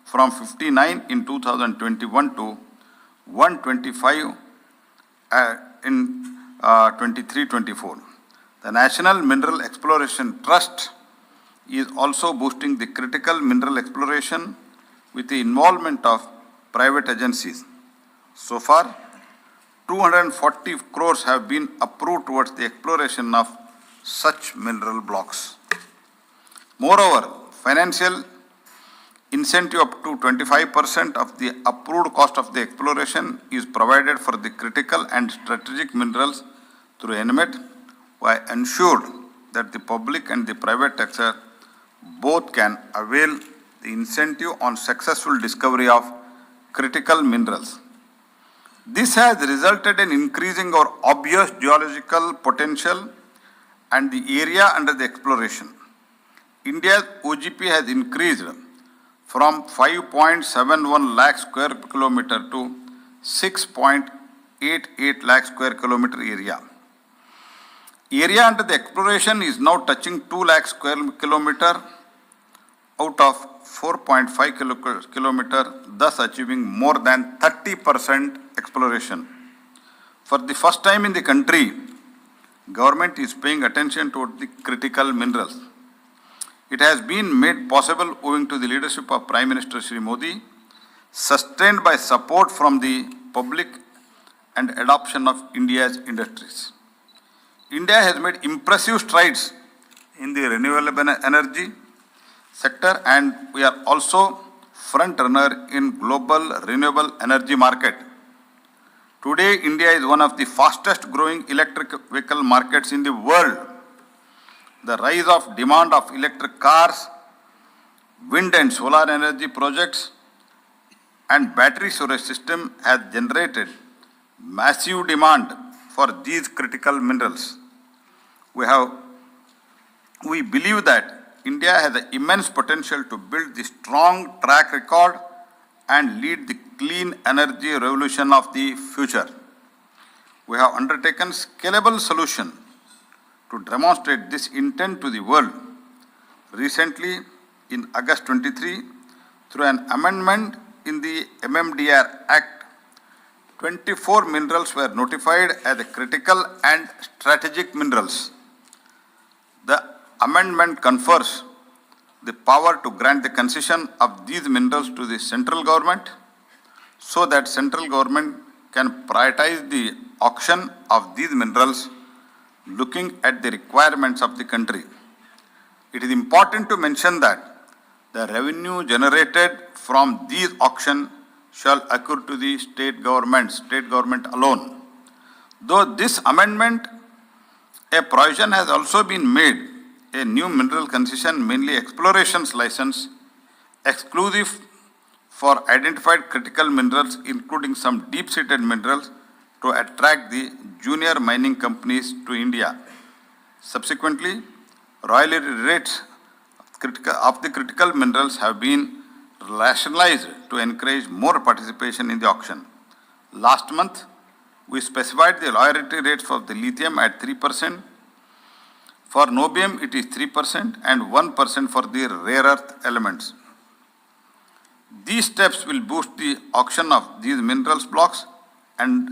from 59 in 2021 to 125 in 23-24. The National Mineral Exploration Trust is also boosting the critical mineral exploration with the involvement of private agencies. So far, 240 crores have been approved towards the exploration of such mineral blocks. Moreover, financial incentive up to 25% of the approved cost of the exploration is provided for the critical and strategic minerals through NMET, while ensured that the public and the private sector both can avail the incentive on successful discovery of critical minerals. This has resulted in increasing our obvious geological potential and the area under the exploration. India's OGP has increased from 5.71 lakh square kilometer to 6.88 lakh square kilometer area. Area under the exploration is now touching 2 lakh square kilometer out of 4.5 kilometer, thus achieving more than 30% exploration. For the first time in the country, government is paying attention to the critical minerals. It has been made possible owing to the leadership of Prime Minister Shri Modi, sustained by support from the public and adoption of India's industries. India has made impressive strides in the renewable energy sector, and we are also front runner in global renewable energy market. Today, India is one of the fastest growing electric vehicle markets in the world. The rise of demand of electric cars, wind and solar energy projects, and battery storage system has generated massive demand for these critical minerals. We believe that India has an immense potential to build the strong track record and lead the clean energy revolution of the future. We have undertaken scalable solution to demonstrate this intent to the world. Recently, in August 23, through an amendment in the MMDR Act, 24 minerals were notified as critical and strategic minerals. The amendment confers the power to grant the concession of these minerals to the central government so that central government can prioritize the auction of these minerals looking at the requirements of the country. It is important to mention that the revenue generated from these auctions shall accrue to the state government alone. Though this amendment, a provision has also been made, a new mineral concession, mainly explorations license, exclusive for identified critical minerals, including some deep-seated minerals, to attract the junior mining companies to India. Subsequently, royalty rates of the critical minerals have been rationalized to encourage more participation in the auction. Last month, we specified the royalty rates for the lithium at 3%. For niobium, it is 3% and 1% for the rare earth elements. These steps will boost the auction of these minerals blocks and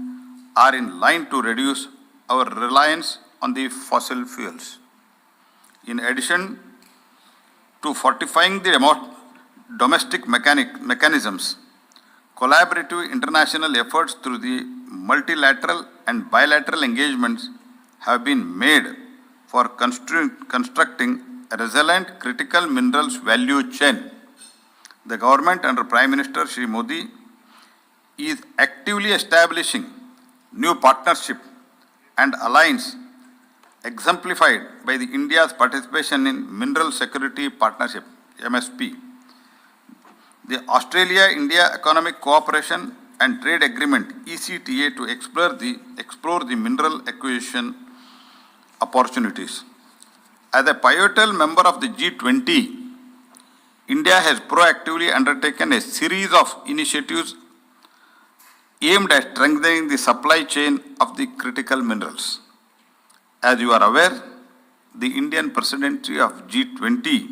are in line to reduce our reliance on the fossil fuels. In addition to fortifying the domestic mechanisms, collaborative international efforts through the multilateral and bilateral engagements have been made for constructing a resilient critical minerals value chain. The government under Prime Minister Shri Modi is actively establishing new partnership and alliance exemplified by the India's participation in Mineral Security Partnership, MSP. The Australia-India Economic Cooperation and Trade Agreement, ECTA, to explore the mineral acquisition opportunities. As a pivotal member of the G20, India has proactively undertaken a series of initiatives aimed at strengthening the supply chain of the critical minerals. As you are aware, the Indian presidency of G20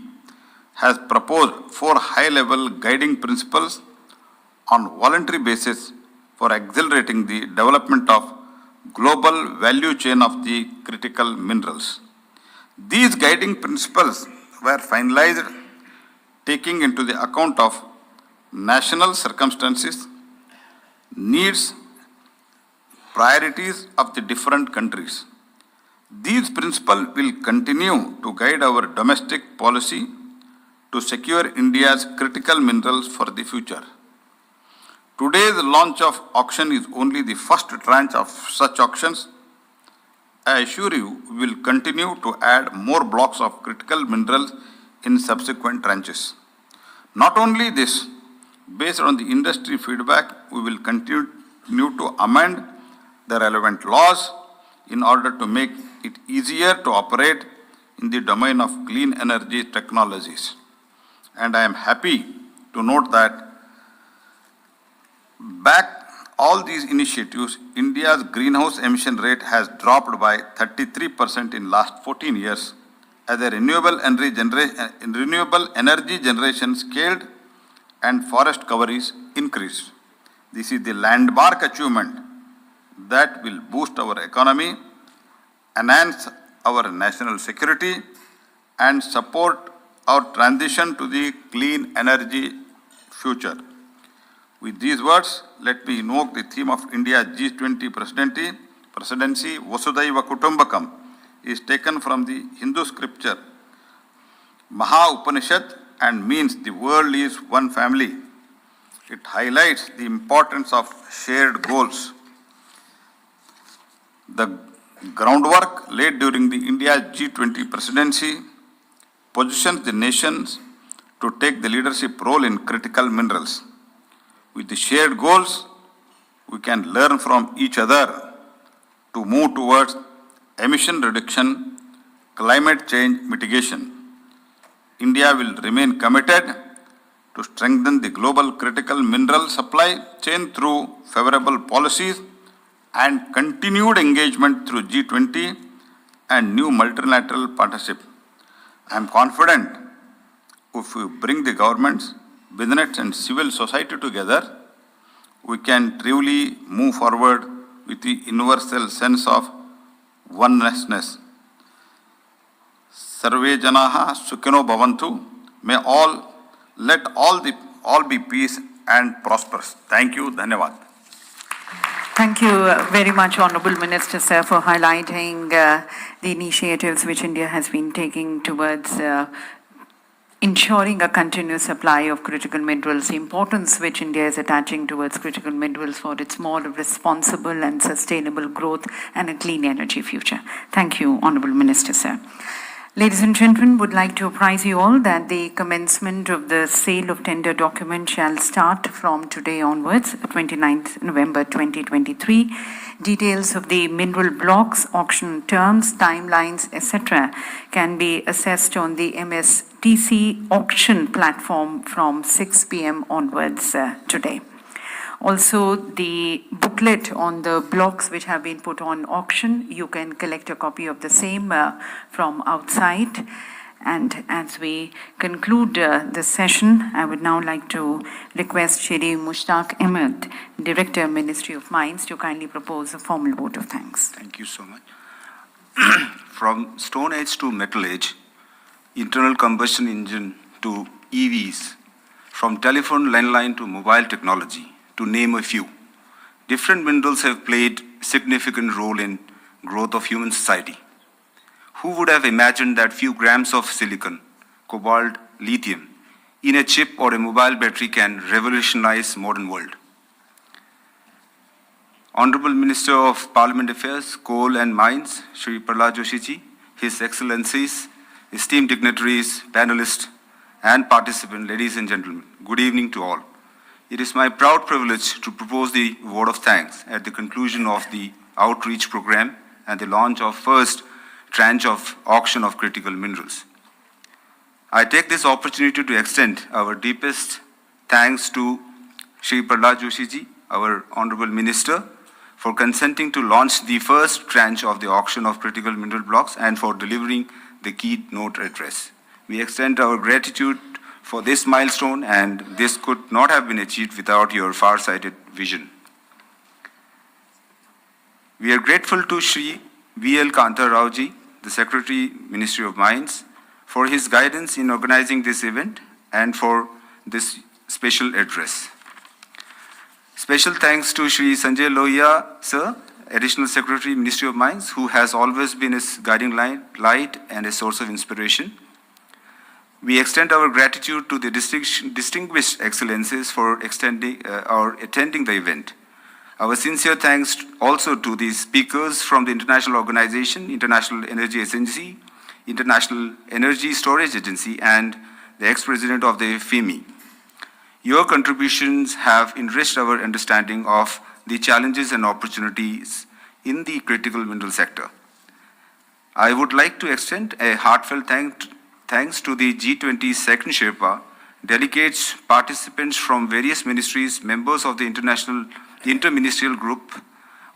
has proposed 4 high-level guiding principles on voluntary basis for accelerating the development of global value chain of the critical minerals. These guiding principles were finalized taking into the account of national circumstances, needs, priorities of the different countries. These principles will continue to guide our domestic policy to secure India's critical minerals for the future. Today's launch of auction is only the first tranche of such auctions. I assure you, we will continue to add more blocks of critical minerals in subsequent tranches. Not only this, based on the industry feedback, we will continue to amend the relevant laws, in order to make it easier to operate in the domain of clean energy technologies. And I am happy to note that back all these initiatives, India's greenhouse emission rate has dropped by 33% in last 14 years as a renewable energy generation scaled and forest cover is increased. This is the landmark achievement that will boost our economy, enhance our national security, and support our transition to the clean energy future. With these words, let me invoke the theme of India's G20 presidency, Vasudhaiva Kutumbakam, is taken from the Hindu scripture Maha Upanishad and means the world is one family. It highlights the importance of shared goals. The groundwork laid during the India's G20 presidency positions the nations to take the leadership role in critical minerals. With the shared goals, we can learn from each other to move towards emission reduction, climate change mitigation. India will remain committed to strengthen the global critical mineral supply chain through favorable policies and continued engagement through G20 and new multilateral partnership. I am confident if we bring the governments, business and civil society together, we can truly move forward with the universal sense of oneness. Sarve janaha sukhino bhavantu. May let all be peace and prosperous. Thank you. Dhanyavad. Thank you very much, Honorable Minister, sir, for highlighting the initiatives which India has been taking towards ensuring a continuous supply of critical minerals, the importance which India is attaching towards critical minerals for its more responsible and sustainable growth and a clean energy future. Thank you, Honorable Minister, sir. Ladies and gentlemen, would like to apprise you all that the commencement of the sale of tender document shall start from today onwards, 29th November 2023. Details of the mineral blocks, auction terms, timelines, etc. can be assessed on the MSTC auction platform from 6 p.m. onwards today. Also, the booklet on the blocks which have been put on auction, you can collect a copy of the same from outside. And as we conclude this session, I would now like to request Shri Mushtaq Ahmed, Director, Ministry of Mines, to kindly propose a formal vote of thanks. Thank you so much. From Stone Age to Metal Age, internal combustion engine to EVs, from telephone landline to mobile technology, to name a few, different minerals have played a significant role in growth of human society. Who would have imagined that few grams of silicon, cobalt, lithium in a chip or a mobile battery can revolutionize modern world? Honorable Minister of Parliament Affairs, Coal and Mines, Shri Prahlad Joshi ji, His Excellencies, esteemed dignitaries, panelists, and participants, ladies and gentlemen, good evening to all. It is my proud privilege to propose the vote of thanks at the conclusion of the outreach program and the launch of first tranche of auction of critical minerals. I take this opportunity to extend our deepest thanks to Shri Prahlad Joshi ji, our Honorable Minister, for consenting to launch the first tranche of the auction of critical mineral blocks and for delivering the keynote address. We extend our gratitude for this milestone, and this could not have been achieved without your far-sighted vision. We are grateful to Shri V.L. Kanta Rao ji, the Secretary, Ministry of Mines, for his guidance in organizing this event and for this special address. Special thanks to Shri Sanjay Lohia, sir, Additional Secretary, Ministry of Mines, who has always been his guiding light and a source of inspiration. We extend our gratitude to the distinguished excellencies for attending the event. Our sincere thanks also to the speakers from the International Organization, International Energy Agency, International Energy Storage Agency, and the ex-president of the FEMI. Your contributions have enriched our understanding of the challenges and opportunities in the critical mineral sector. I would like to extend a heartfelt thanks to the G20 Second Sherpa, delegates, participants from various ministries, members of the interministerial group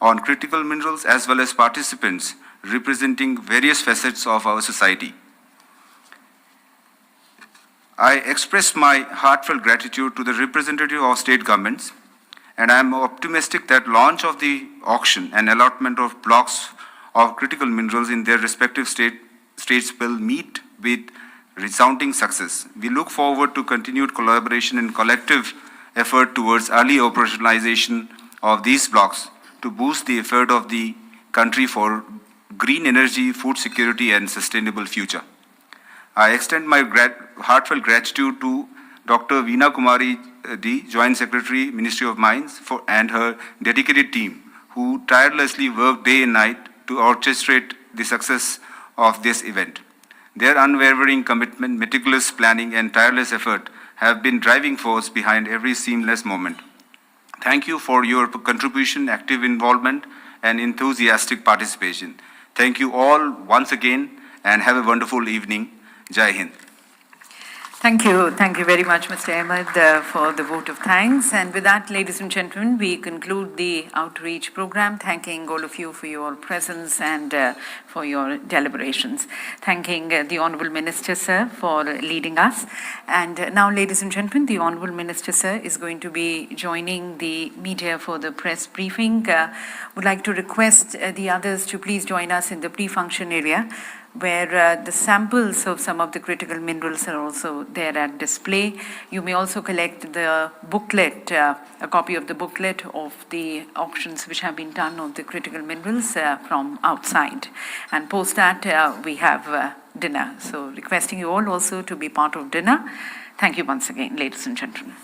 on critical minerals, as well as participants representing various facets of our society. I express my heartfelt gratitude to the representative of state governments, and I am optimistic that launch of the auction and allotment of blocks of critical minerals in their respective states will meet with resounding success. We look forward to continued collaboration and collective effort towards early operationalization of these blocks to boost the effort of the country for green energy, food security, and sustainable future. I extend my heartfelt gratitude to Dr. Veena Kumari D, Joint Secretary, Ministry of Mines, and her dedicated team, who tirelessly worked day and night to orchestrate the success of this event. Their unwavering commitment, meticulous planning, and tireless effort have been driving force behind every seamless moment. Thank you for your contribution, active involvement, and enthusiastic participation. Thank you all once again, and have a wonderful evening. Jai Hind. Thank you very much, Mr. Ahmed, for the vote of thanks. And with that, ladies and gentlemen, we conclude the outreach program, thanking all of you for your presence and for your deliberations. Thanking the Honourable Minister, sir, for leading us. And now, ladies and gentlemen, the Honourable Minister, sir, is going to be joining the media for the press briefing. Would like to request the others to please join us in the pre-function area, where the samples of some of the critical minerals are also there at display. You may also collect the booklet, a copy of the booklet of the auctions which have been done of the critical minerals from outside. And post that, we have dinner. So requesting you all also to be part of dinner. Thank you once again, ladies and gentlemen.